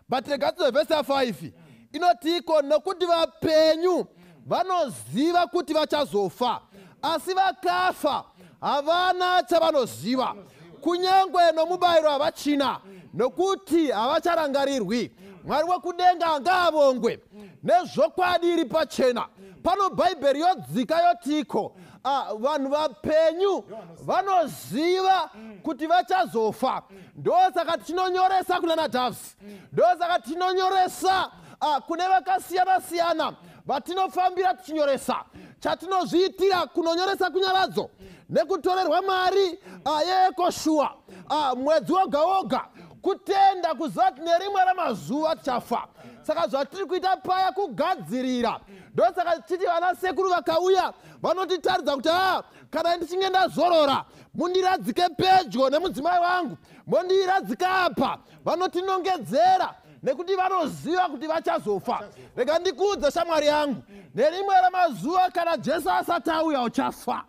But regatso vhesi 5 inotiko nokuti vapenyu vanoziva kuti vachazofa, asi vakafa havana chavanoziva. Kunyangwe nomubayiro havachina nokuti havacharangarirwi. Mwari wekudenga ngaavongwe nezvokwadi iri pachena. Pano Bhaibheri yodzika yotiko vanhu vapenyu vanoziva kuti vachazofa. Ndosaka tinonyoresa kuna Nadhavhi. Ndosaka tinonyoresa kune vakasiyana-siyana vatinofambira tichinyoresa. Chatinozviitira kunonyoresa kunyaradzo nekutorerwa mari yeEcoSure mwedzi woga kutenda kuziva kuti nerimwe ramazuva tichafa. Saka zvatiri kuita paya kugadzirira. Ndosaka tichiti vana sekuru vakauya vanotitaridza kuti kana ndichinge ndazorora mundiradzike pedyo nemudzimai wangu, mondiradzika apa. Vanotinongedzera nekuti vanoziva kuti vachazofa. Rega ndikuudze shamwari yangu, nerimwe ramazuva kana Jesu asati auya uchafa.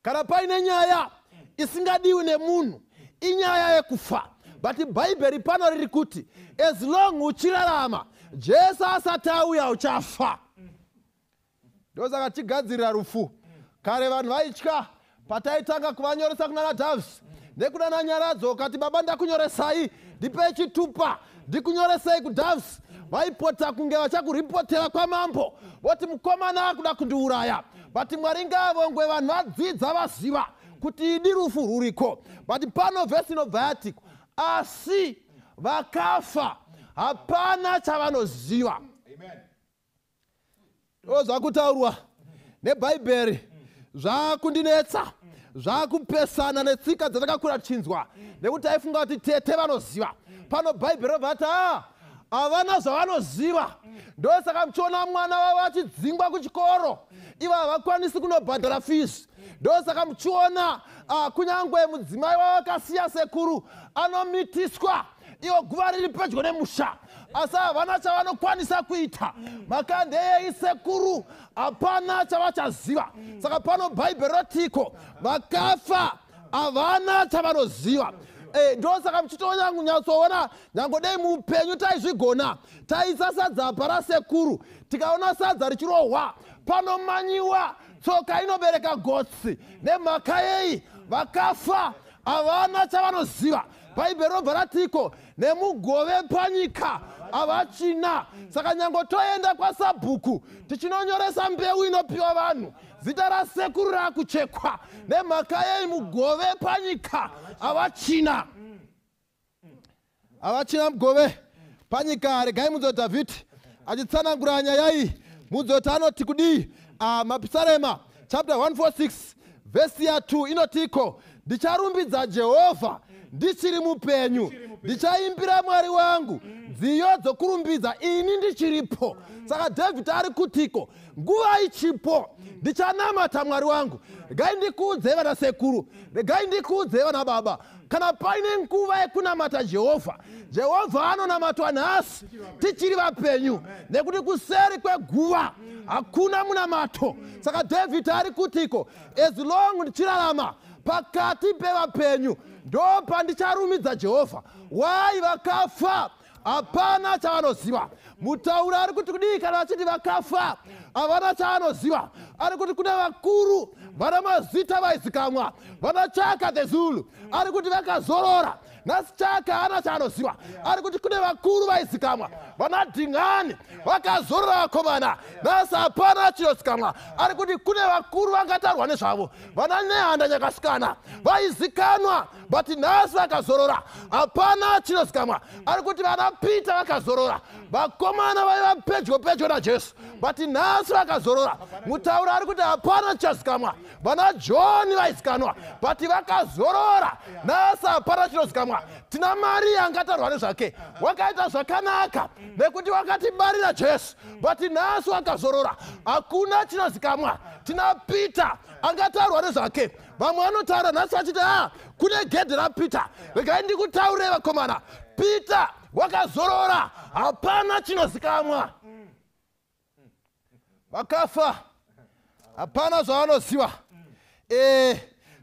Kana paine nyaya isingadiwi nemunhu inyaya yekufa. But Bhaibheri pano riri kuti as long uchirarama Jesu asati auya uchafa. Ndosaka tigadzirira rufu. Kare vanhu vaitya pataitanga kuvanyoresa kuna Nadhavhi. nekudana nyaradzo ukati baba ndakunyoresai ndipe chitupa ndikunyoresai kudhavs vaipota kunge vachakuripotera kwamambo voti mukomana akuda kundiuraya but Mwari ngavongwe vanhu vadzidza vaziva kuti idi rufu ruriko but pano vhesi inobva yati asi vakafa hapana chavanoziva zvakutaurwa nebhaibheri zvakundinetsa zvakupesana netsika dzatakakura tichinzwa nekuti taifunga kuti tete vanoziva pano bhaibheri robva ati havana zvavanoziva ndosaka muchiona mwana wavo achidzingwa kuchikoro ivo havakwanisi kunobhadhara fees ndosaka muchiona kunyangwe mudzimai wavo akasiya sekuru anomitiswa ivo guva riri pedyo nemusha asi havana chavanokwanisa kuita maka ndeyei sekuru hapana chavachaziva saka pano bhaibheri rotiko vakafa havana chavanoziva ndosaka muchitonya kunyatsoona nyangodei muupenyu taizvigona taisa sadza para sekuru tikaona sadza richirohwa panomanyiwa tsoka inobereka gotsi nemhaka yei vakafa havana chavanoziva bhaibheri robva ratiko nemugove panyika havachina saka nyangotoenda kwasabhuku tichinonyoresa mbeu inopiwa vanhu zita rasekuru rakuchekwa nemhaka yei mugove panyika havachina mugove panyika. Regai mudzoti Dhavhidhi achitsanangura nyaya iyi mudzoti anoti kudii mapisarema chapter 146 vhesi ya2 inotiko ndicharumbidza Jehovha ndichiri mupenyu ndichaimbira Mwari wangu nziyo dzokurumbidza ini ndichiripo. Saka Dhavhidhi ari kutiko nguva ichipo ndichanamata Mwari wangu. Regai ndikuudze vana sekuru, regai ndikuudze vana baba, kana paine nguva yekunamata Jehovha, Jehovha anonamatwa nhasi tichiri vapenyu nekuti kuseri kweguva hakuna munamato. Saka Dhavhidhi ari kutiko as long ndichirarama pakati pevapenyu ndo pandicharumidza Jehovha. Wai vakafa hapana chavanoziva. Mutaura ari kuti kudii kana vachiti vakafa havana chavanoziva. Ari kuti kune vakuru vana mazita vaizikamwa vana Chaka the Zulu ari kuti vakazorora nhasi Chaka hana chaanoziva. Ari kuti kune vakuru vaizikamwa vana Dhing'ani vakazorora vakomana nhasi hapana chinozikamwa. Ari kuti kune vakuru vangatarwa nezvavo vana Nehanda Nyakasikana vaizikanwa but nhasi vakazorora hapana chinozikamwa. Ari kuti vana Pita vakazorora vakomana vaiva pedyo naJesu but nhasi vakazorora. Mutaura ari kuti hapana chichazikamwa. Vana John vaizikanwa but vakazorora nhasi hapana chinozikamwa. Tina Maria angatarwa nezvake wakaita zvakanaka nekuti wakatibarira Jesu but nhasi wakazorora hakuna chinozikamwa. Tina Pita angatarwa nezvake vamwe vanotaura nhasi vachiti kune gedhe raPita. Regai ndikutaurei vakomana, Pita wakazorora hapana chinozikamwa. Vakafa hapana zvavanoziva.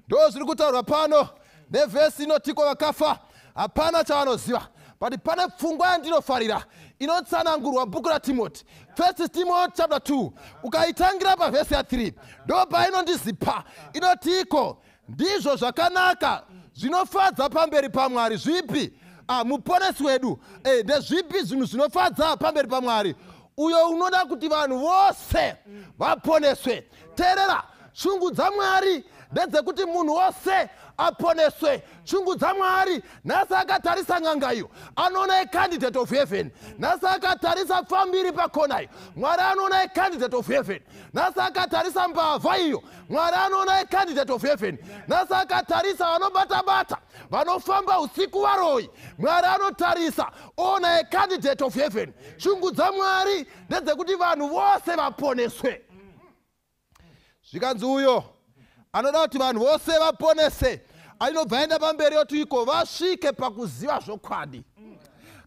Ndo zviri kutaurwa pano nevhesi inotiko vakafa hapana chavanoziva. But pane pfungwa yandinofarira inotsanangurwa bhuku raTimoti 1 Timothy chapter 2 ukaitangira pavhesi ya3 ndo painondizipa inotiko ndizvo zvakanaka zvinofadza pamberi paMwari. Zvipi? Muponesi wedu. Ndezvipi zvinhu zvinofadza pamberi paMwari? Uyo unoda kuti vanhu vose vaponeswe. Teerera, shungu dzaMwari ndedzekuti munhu wose aponeswe. Shungu dzaMwari nhasi akatarisa n'anga iyo anoona candidate of heaven. Nhasi akatarisa fambiri pakona iyo Mwari anoona candidate of heaven. Nhasi akatarisa mbavha iyo Mwari anoona candidate of heaven. Nhasi akatarisa vanobata-bata vanofamba usiku varoi Mwari anotarisa ona candidate of heaven. Shungu dzaMwari ndedzekuti vanhu vose vaponeswe. Zvikanzi uyo anoda kuti vanhu vose vaponese ainobva enda pamberi yotiko vasvike pakuziva zvokwadi.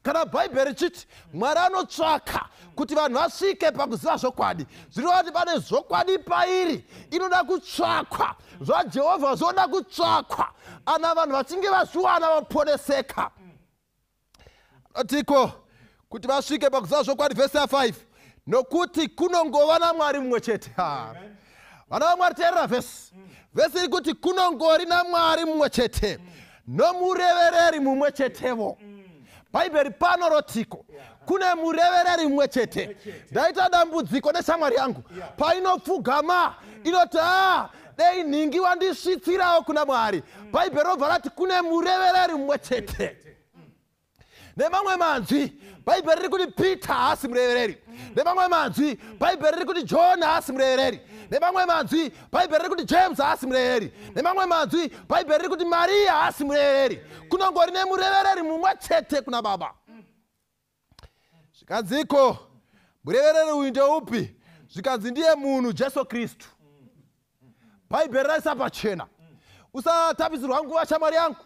Kana bhaibheri chiti Mwari anotsvaka kuti vanhu vasvike pakuziva zvokwadi, zvirova kuti pane zvokwadi pairi inoda kutsvakwa. ZvaJehovha zvoda kutsvakwa ana vanhu vachinge vazviwana vaponeseka. Atiko kuti vasvike pakuziva zvokwadi vhesi ya5 nokuti kunongova naMwari mumwe chete. Vana vaMwari teerera vhesi iri kuti kunongori naMwari mumwe chete nomurevereri mumwe chetevo. Bhaibheri panorotiko kune murevereri mumwe chete. Ndaita dambudziko neshamwari yangu painopfugama inoti dei nhingi wandisvitsirawo kuna Mwari. Bhaibheri robva rati kune murevereri mumwe chete. Nemamwe manzwi Bhaibheri riri kuti Peter haasi murevereri. Nemamwe manzwi Bhaibheri riri kuti John haasi murevereri. Nemamwe manzwi Bhaibheri riri kuti James haasi murevereri. Nemamwe manzwi Bhaibheri riri kuti Maria haasi murevereri. Kunongori nemurevereri mumwe chete kuna Baba. Zvikanziko murevereri uyu ndeupi? Zvikanzi ndiye munhu Jesu Kristu. Bhaibheri raisa pachena. Usatapisirwa nguva shamwari yangu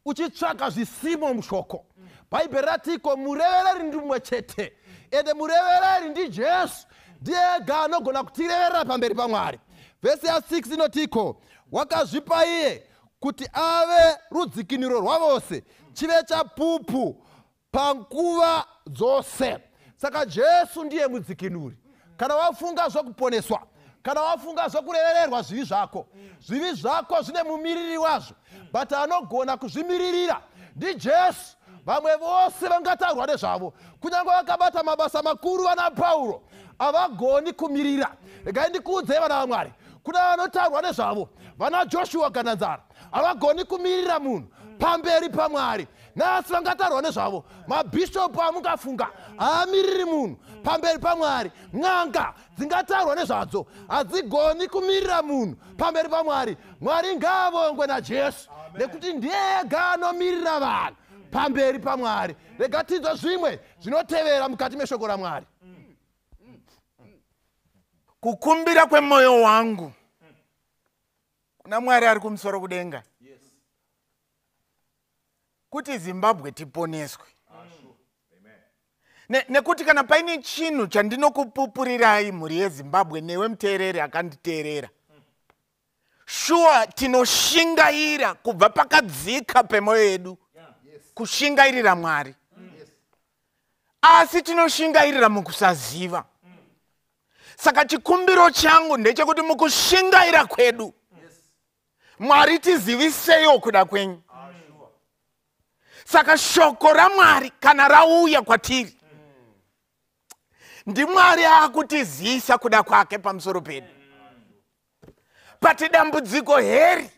uchitsvaka zvisimo mushoko. Bhaibheri ratiko murevereri ndi mumwe chete. Ende murevereri ndi Jesu. Ndiye anogona kutireverera pamberi paMwari. Vhesi ya 6 inotiko wakazvipa iye kuti ave rudzikiniro rwavose, chive chapupu panguva dzose. Saka Jesu ndiye mudzikinuri. Kana wafunga zvokuponeswa, kana wafunga zvokurevererwa zvivi zvako zvine mumiriri wazvo, but anogona kuzvimiririra ndi Jesu. Vamwe vose vangatarwa nezvavo, kunyange vakabata mabasa makuru vana Pauro havagoni kumirira. Regai ndikuudzei vana vaMwari, kuna vanotarwa nezvavo vana Joshua Gananzara havagoni kumirira munhu pamberi paMwari. Nhasi vangatarwa nezvavo mabhishopu amungafunga haamiriri munhu pamberi paMwari. N'anga dzingatarwa nezvadzo hadzigoni kumirira munhu pamberi paMwari. Mwari ngaavongwe naJesu, nekuti ndiye ega anomirira vanhu pamberi paMwari. Rega tidzo zvimwe zvinotevera mukati meshoko raMwari. Kukumbira kwemwoyo wangu kuna Mwari ari kumusoro kudenga kuti Zimbabwe tiponeswe. Nekuti kana paine chinhu chandinokupupurirai mhuri yeZimbabwe newe muteereri akanditeerera, shuwa tinoshingaira kubva pakadzika pemwoyo yedu kushingairira Mwari, asi tinoshingairira mukusaziva. Saka chikumbiro changu ndechekuti mukushingaira kwedu Mwari tiziviseyo kuda kwenyu. Saka shoko raMwari kana rauya kwatiri, ndi Mwari akutizisa kuda kwake pamusoro pedu. Pati dambudziko heri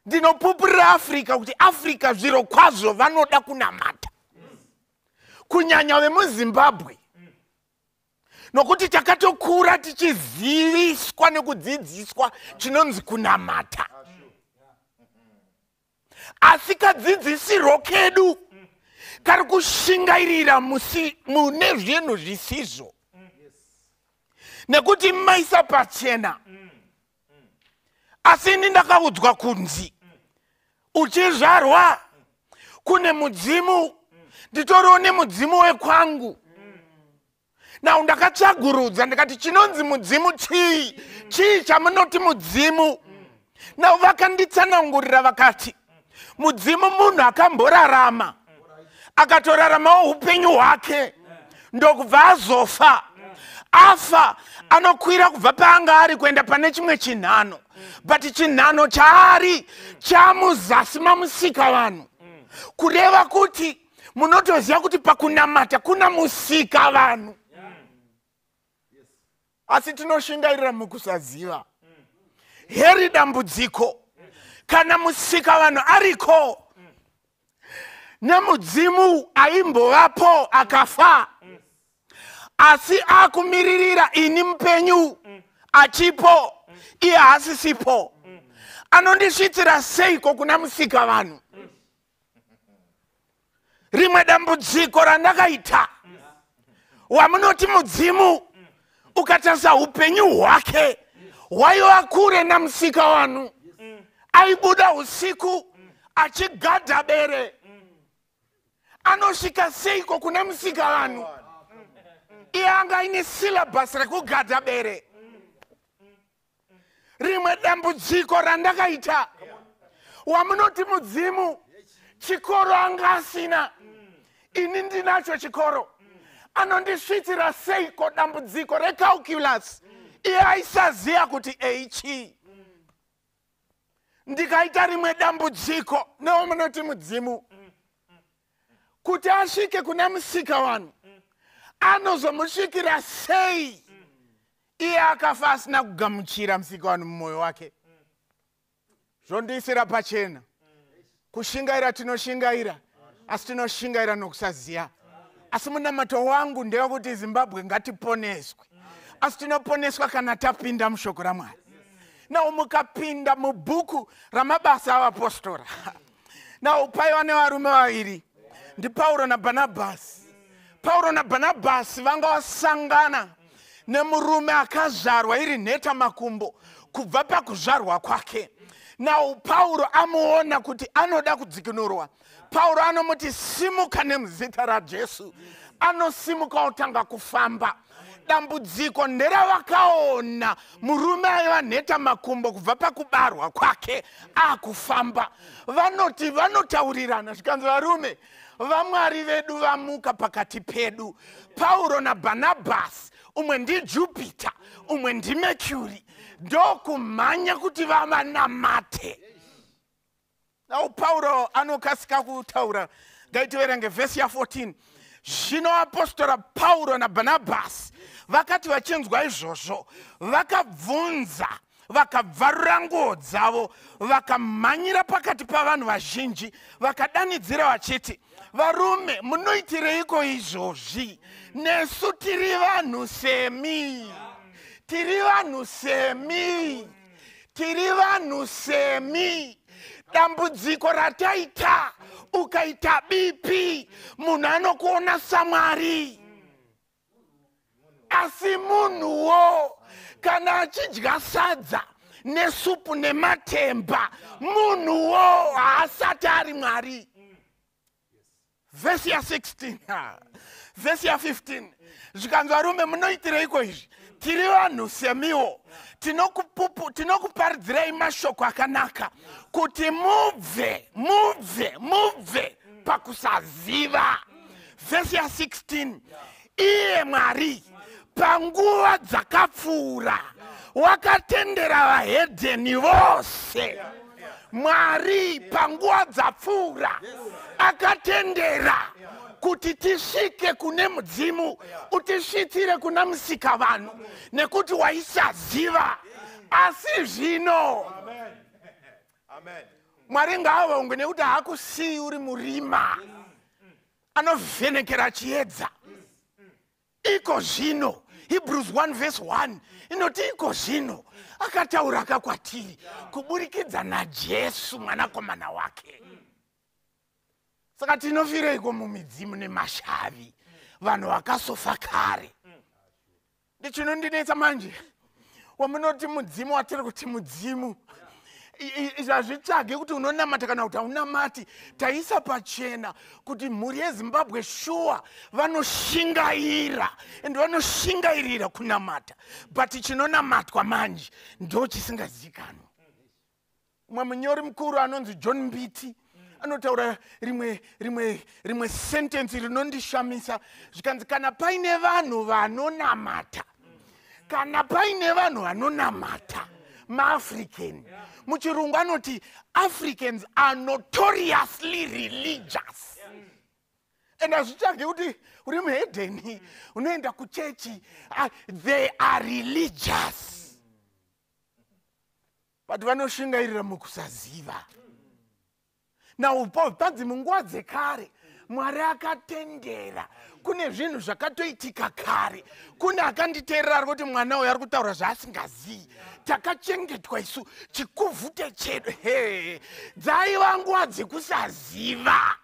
ndinopupurira Afrika kuti Afrika zviro kwazvo vanoda kunamata, kunyanya vemuZimbabwe, nokuti takatokura tichiziviswa nekudzidziswa chinonzi kunamata. Asi kadzidzisirwo kedu kari kushingairira mune zvinhu zvisizvo, nekuti maisa pachena. Asi ini ndakaudzwa kunzi uchizvarwa kune mudzimu, nditoriwo nemudzimu wekwangu. Now ndakatsvagurudza ndikati chinonzi mudzimu chii chamunoti mudzimu. Now vakanditsanangurira vakati mudzimu munhu akamborarama, akatoraramawo upenyu hwake, ndokubva azofa. Afa anokwira kubva paanga ari kuenda pane chimwe chinhano, but chinhano chaari chamuzasi mamusika vanhu. Kureva kuti munotoziva kuti pakunamata kuna musika vanhu. Asi tinoshingairira mukusaziva. Heri dambudziko kana musika vanhu ariko nemudzimu aimbovapo akafa, asi akumiririra ini mupenyu achipo iye haasisipo. Anondisvitsira seiko kuna musika vanhu? Rimwe dambudziko randakaita, wamunoti mudzimu ukatarisa upenyu hwake hwaiva kure namusika vanhu. Aibuda usiku achigadha bere, anosvika seiko kuna musika vanhu? Iye anga ine syllabus rekugadha bere. Rimwe dambudziko randakaita, wamunoti mudzimu chikoro anga asina, ini ndinacho chikoro. Anondisvitsira seiko dambudziko recalculus? Iye aisaziva kuti eichi. ndikaita rimwe dambudziko neomunoti mudzimu kuti asvike kuna musika wanu anozomusvikira sei iye akafa asina kugamuchira musika wanu mumwoyo wake? Zvondiisira pachena. Kushingaira tinoshingaira, asi tinoshingaira nokusaziya. Asi munamato wangu ndewekuti Zimbabwe ngatiponeswe, asi tinoponeswa kana tapinda mushoko raMwari. Nawo mukapinda mubhuku ramabasa avapostora, nawo paiva nevarume vaviri, ndi Pauro naBhanabhasi. Pauro naBhanabhasi vanga vasangana nemurume akazvarwa iri nheta makumbo kubva pakuzvarwa kwake. Nawo Pauro amuona kuti anoda kudzikinurwa. Pauro anomuti simuka nemuzita raJesu. Anosimuka otanga kufamba. Dambudziko nderavakaona murume aiva nheta makumbo kubva pakubarwa kwake akufamba. Vanoti vanotaurirana zvikanzi varume vaMwari vedu vamuka pakati pedu. Pauro naBhanabhasi, umwe ndiJupiter, umwe ndiMercury, ndokumhanya kuti vavanamate. Now Pauro anokasika kutaura. Ngaitiverenge vhesi ya14. Zvino apostora Pauro naBhanabhasi vakati vachinzwa izvozvo vakabvunza, vakabvarura nguo dzavo, vakamhanyira pakati pavanhu vazhinji, vakadanidzira vachiti, varume munoitireiko izvozvi? Nesu tiri vanhu semi. Tiri vanhu semi. Tiri vanhu semi. Dambudziko rataita ukaita BP munhu anokuona saMwari. Asi munhuwo kana achidya sadza nesupu nematemba, munhuwo haasati ari Mwari. Vhesi ya16, vhesi ya15. Zvikanzi varume munoitireiko izvi? Tiri vanhu semiwo. Tinokuparidzirai mashoko akanaka kuti mubve pakusaziva. Vhesi ya16. Iye Mwari panguva dzakapfuura wakatendera vahedheni vose. Mwari panguva dzapfuura akatendera kuti tisvike kune mudzimu, utisvitsire kuna musika vanhu nekuti waisaziva. Asi zvino Mwari ngaavongwe nekuti haakusiyi uri murima, anovhenekera chiedza. Iko zvino Hebrews 1 verse 1 inoti iko zvino akataura kakwatiri kuburikidza naJesu mwanakomana wake. Saka tinofireiko mumidzimu nemashavi, vanhu vakasofa kare? Ndichinondinetsa manje wamunoti mudzimu, watiri kuti mudzimu hazvitsvage kuti unonamata kana kuti haunamati. Taisa pachena kuti mhuri yeZimbabwe shuwa vanoshingaira ende vanoshingairira kunamata, but chinonamatwa manje ndo chisingazikanwa. Umwe munyori mukuru anonzi John Mbiti anotaura rimwe sentence rinondishamisa. Zvikanzi kana paine vanhu vanonamata, kana paine vanhu vanonamata maAfrican, muchirungu anoti Africans are notoriously religious. And hazvitsvage kuti uri muhedheni unoenda kuchechi, they are religious, but vanoshingairira mukusaziva. Now panzi munguva dzekare Mwari akatendera. Kune zvinhu zvakatoitika kare. Kune akanditeerera ari kuti mwana uyu ari kutaura zvaasingazivi. Takachengetwa isu chikuvhute chedu. Dzaiva nguva dzekusaziva.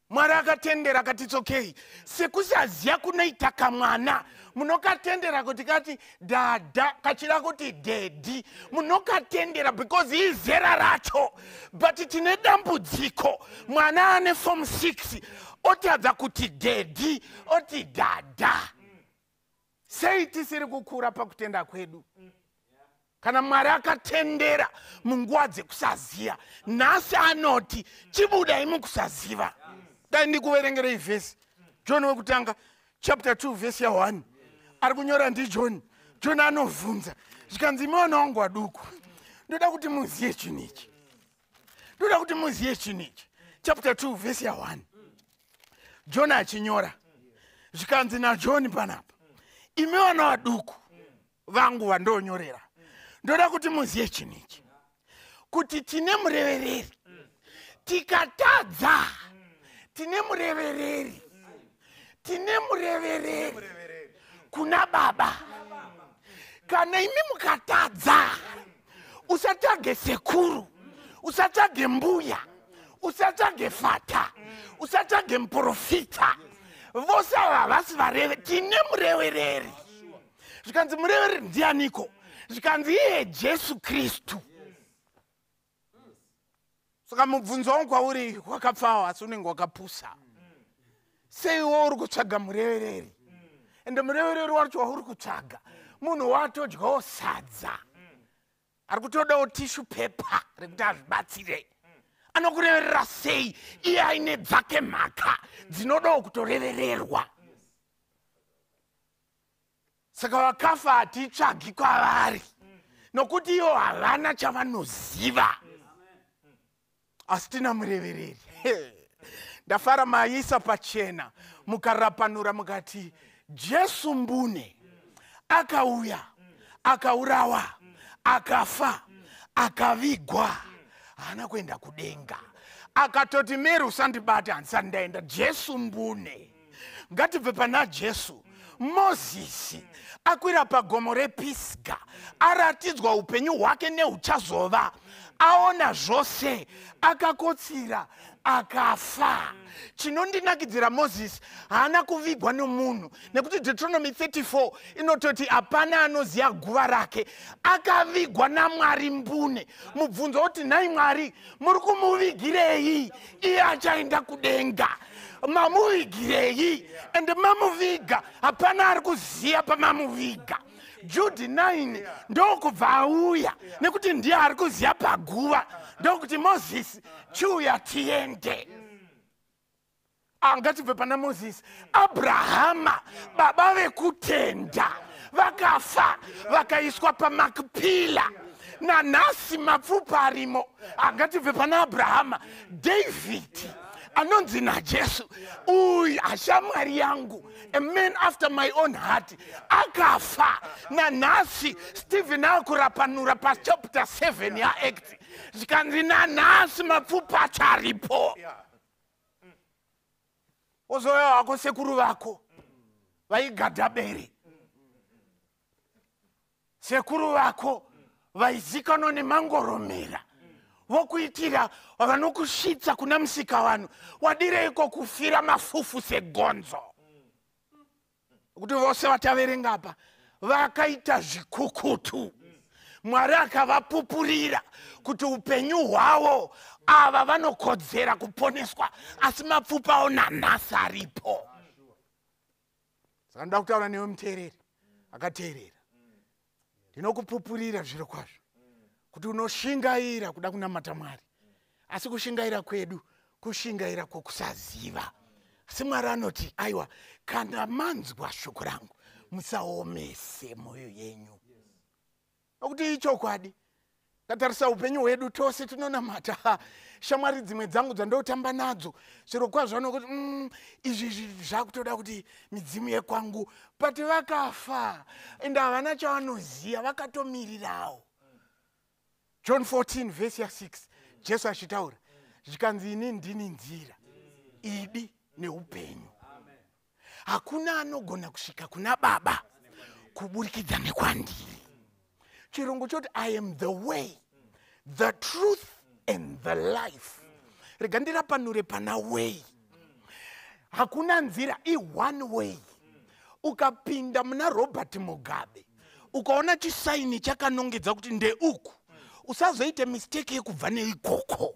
Mwari akatendera akati it's okay. Sekusaziya kunoita kamwana, munokatendera kuti kati dada, kachida kuti daddy. Munokatendera because izera racho. But tine dambudziko. Mwana ane form 6 otadza kuti daddy, oti dada. Sei tisiri kukura pakutenda kwedu? Kana Mwari akatendera munguva dzekusaziya, nhasi anoti chibudai mukusaziva. Dai ndikuverengere ivhesi. John wekutanga chapter 2 verse ya 1. Ari kunyora ndi John. John anovhunza. Zvikanzi mwana wangu waduku, ndoda kuti muziye chinhu ichi, ndoda kuti muziye chinhu ichi. Chapter 2 verse ya 1, John achinyora zvikanzi naJohn panapa, imi vana vaduku vangu vandonyorera, ndoda kuti muziye chinhu ichi, kuti tine murevereri tikatadza, tine murevereri kuna Baba. Kana imi mukatadza, usatsvage sekuru, usatsvage mbuya, usatsvage fata, usatsvage muprofita, vose ava vasi vareve. Tine murevereri. Zvikanzi murevereri ndianiko? Zvikanzi iye Jesu Kristu. Saka mubvunzo wangu kwauri wakapfawa asi unenge wakapusa. Seiwo uri kutsvaga murevereri? Ende murevereri wacho wauri kutsvaga munhu watodyawo sadza, ari kutodawo tishu pepa rekuti azvibatsire. Anokureverera sei iye aine dzake mhaka dzinodawo kutorevererwa? Saka vakafa hatitsvagi kwavari nokuti ivo havana chavanoziva, asi tina murevereri. Ndafara maisa pachena mukarapanura mukati Jesu mbune akauya, akaurawa, akafa, akavigwa, haana kuenda kudenga. Akatoti Meri usandibate handisati ndaenda. Jesu mbune. Ngatibve pana Jesu. Mozisi akwira pagomo rePisga, aratidzwa upenyu hwake neuchazova, aona zvose, akakotsira, akafa. Chinondinakidzira Mozisi haana kuvigwa nomunhu, nekuti Deuteronomy 34 inototi hapana anoziva guva rake. Akavigwa naMwari mbune. Mubvunzo kuti nhai Mwari muri kumuvigirei? Iye achaenda kudenga. Mamuvigirei? Ende mamuviga hapana ari kuziva pamamuviga. Jude 9 ndokubva auya, nekuti ndiye ari kuziva paguva. Ndokuti Mozisi chiuya tiende. Angatibve pana Mozisi. Abrahama baba vekutenda vakafa vakaiswa paMakipila, nanhasi mapfupa arimo. Angatibve pana Abrahama. David anonzi naJesu, uyu hashamwari yangu, a man after my own heart, akafa. Nanhasi Stephen akurapanura pachapter 7 yaActs, zvikanzi nanhasi mapfupa acharipo. Ozoya wako sekuru vako vaigadha bere, sekuru vako vaizikanwa nemangoromera, vokuitira vanokusvitsa kuna musika vanhu. Wadireiko kufira mafufu segonzo? Kuti vose vataverenga apa vakaita zvikukutu. Mwari akavapupurira kuti upenyu hwavo ava vanokodzera kuponeswa, asi mapfupa avo nanhasi aripo. Saka ndoda kutaura newe muteereri akateerera, ndinokupupurira zviro kwazvo kuti unoshingaira kuda kunamata Mwari, asi kushingaira kwedu kushingaira kwokusaziva. Asi Mwari anoti, aiwa, kana manzwa shoko rangu musaomese mwoyo yenyu. Nokuti ichokwadi. Tatarisa upenyu hwedu tose tinonamata shamwari dzimwe dzangu dzandotamba nadzo, zviro kwazvo anokuti izvi zvakutoda kuti midzimu yekwangu, pati vakafa ende havana chavanoziva, vakatomirirawo. John 14 verse 6, Jesu achitaura zvikanzi ini ndini nzira, idi neupenyu. Hakuna anogona kusvika kuna Baba kuburikidza nekwandiri. Chirungu choti I am the way, the truth and the life. Rega ndirapanure pana way. Hakuna nzira, i one way. Ukapinda muna Robert Mugabe, ukaona chisaini chakanongedza kuti nde uku, usazoite mistake yekubva neikoko.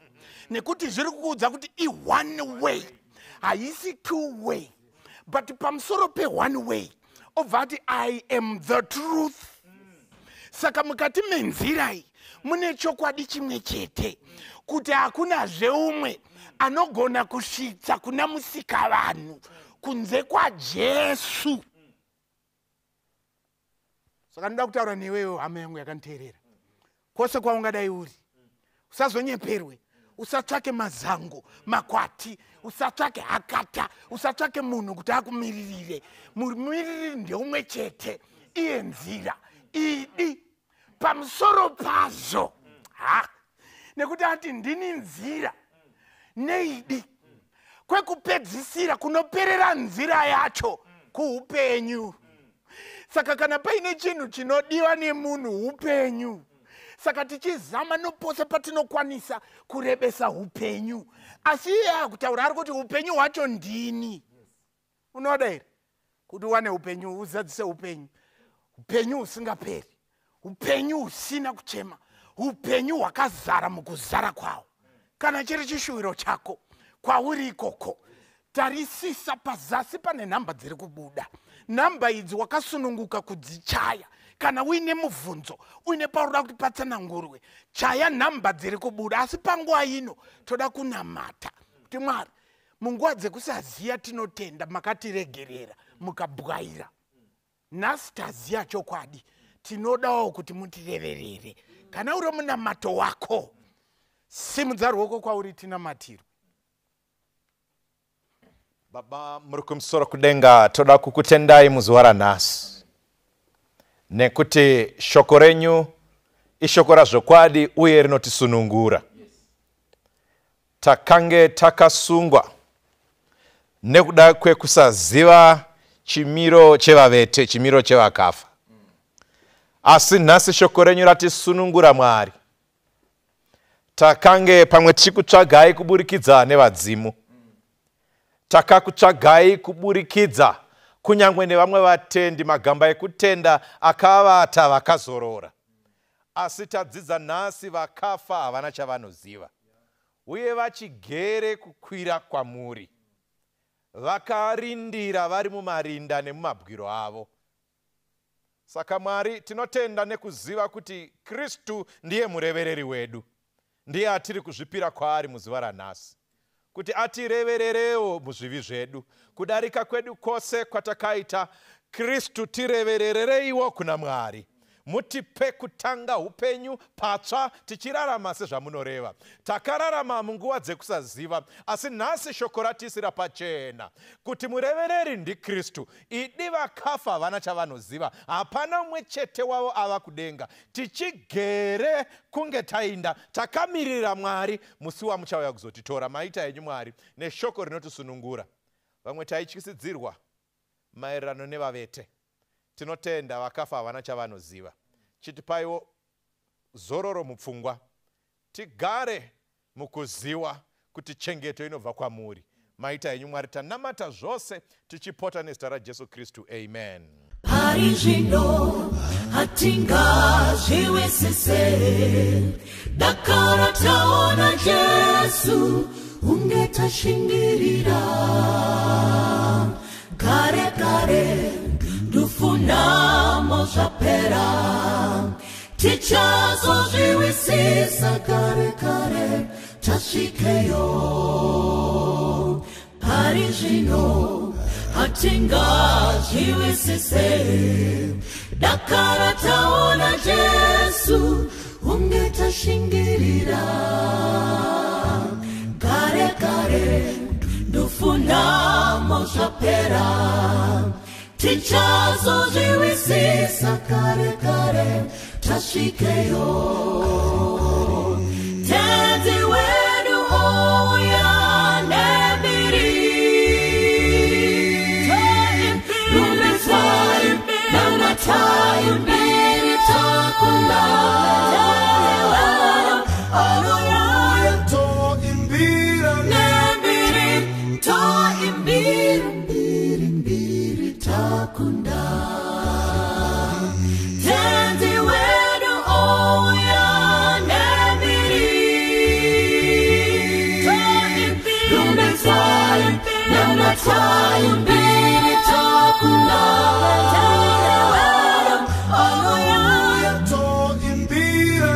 Nekuti zviri kuudza kuti i one way, haisi two way. But pamusoro pe one way, obvati I am the truth. Saka mukati menzira iyi mune chokwadi chimwe chete, kuti hakuna zveumwe anogona kusvitsa kuna musika vanhu kunze kwaJesu. Saka ndoda kutaura newewo hama yangu yakaniteerera kwose kwaungadai uri. Usazonyeperwe. Usatsvake mazango, makwati, usatsvake hakata, usatsvake munhu kuti akumiririre. Mumiriri ndeumwe chete, iye nzira. Idi pamusoro pazvo. Nekuti ati ndini nzira neidi. Kwekupedzisira kunoperera nzira yacho kuupenyu. Saka kana paine chinhu chinodiwa nemunhu upenyu. Saka tichizama nopose patinokwanisa kurebesa upenyu. Asi iye akutaura ari kuti upenyu hwacho ndini. Unoda here? Kuti wane upenyu, uzadzise upenyu. Upenyu usingaperi. Upenyu usina kuchema. Upenyu hwakazara mukuzara kwawo. Kana chiri chishuwiro chako, kwauri ikoko, tarisisa pazasi pane nhamba dziri kubuda. Nhamba idzi wakasununguka kudzichaya. Kana uine mubvunzo, uine paunoda kuti patsanangurwe, chaya nhamba dziri kubuda. Asi panguva ino toda kunamata kuti Mwari, munguva dzekusaziya tinotenda, makatiregerera mukabwaira. Nhasi taziya chokwadi, tinodawo kuti mutireverere. Kana uri munamato wako, simudza ruoko kwauri tinamatirwe. Baba muri kumusoro kudenga, toda kukutendai muzuva ranhasi. Nekuti shoko renyu ishoko razvokwadi uye rinotisunungura. Takange takasungwa nekuda kwekusaziva chimiro chevavete, chimiro chevakafa. Asi nhasi shoko renyu ratisunungura Mwari. Takange pamwe tichikutsvagai kuburikidza nevadzimu. Takakutsvagai kuburikidza kunyangwe nevamwe vatendi, magamba ekutenda akavata vakazorora. Asi tadzidza nhasi vakafa havana chavanoziva. Uye vachigere kukwira kwamuri. Vakarindira vari mumarinda nemumabwiro avo. Saka Mwari, tinotenda nekuziva kuti Kristu ndiye murevereri wedu. Ndiye atiri kuzvipira kwaari muzuva ranhasi. Kuti atirevererewo muzvivi zvedu. Kudarika kwedu kwose kwatakaita, Kristu tireverereiwo kuna Mwari. Mutipe kutanga upenyu patsva tichirarama sezvamunoreva. Takararama munguva dzekusaziva, asi nhasi shoko ratisira pachena kuti murevereri ndiKristu. Idi vakafa havana chavanoziva, hapana mumwe chete wavo ava kudenga. Tichigere kunge tainda, takamirira Mwari, musi wamuchauya kuzotitora. Maita enyu Mwari neshoko rinotisunungura. Vamwe taityisidzirwa maererano nevavete. Tinotenda vakafa havana chavanoziva. Chitipaiwo zororo mupfungwa. Tigare mukuziwa kuti chengeto inobva kwamuri. Maita enyu Mwari, tanamata zvose tichipota nezita raJesu Kristu. Amen. Parizvino hatingazviwisise, dakara taona Jesu unge tashingirira. Kare kare ndufunamo zvapera, tichazozviwisisa kare kare tasvikeyo. Parizvino hatingazviwisise, dakara taona Jesu unge tashingirira. Kare kare ndufunamo zvapera, tichazozviwisisa kare kare tasvikeyo. Tenzi wedu ouya nembiri, rumbidzai namatai mbiri takunda. Nembiri toimbiri mbiri mbiri takunda. Tenzi wedu ouya nembiri, rumbidzai namatai mbiri takunda.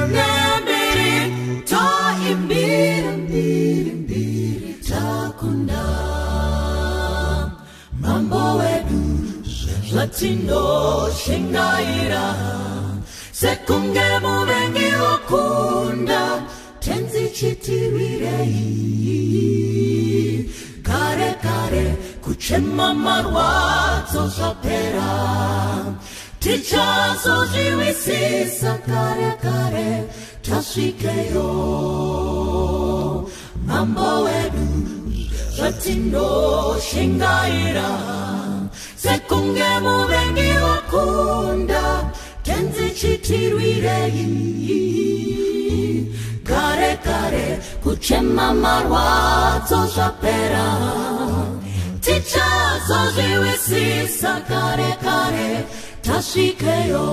Nembiri toimbiri mbiri mbiri takunda. Mambo wedu zvatinoshingaira, sekunge muvengi wakunda tenzi chitirirei kare kare kuchema marwadzo zvapera tichazozviwisisa kare kare tasvikeyo mambo wedu zvatinoshingaira sekunge muvengi wakunda tenzi chitirwirei kare kare kuchema marwadzo zvapera tichazozviwisisa kare kare tasvikeyo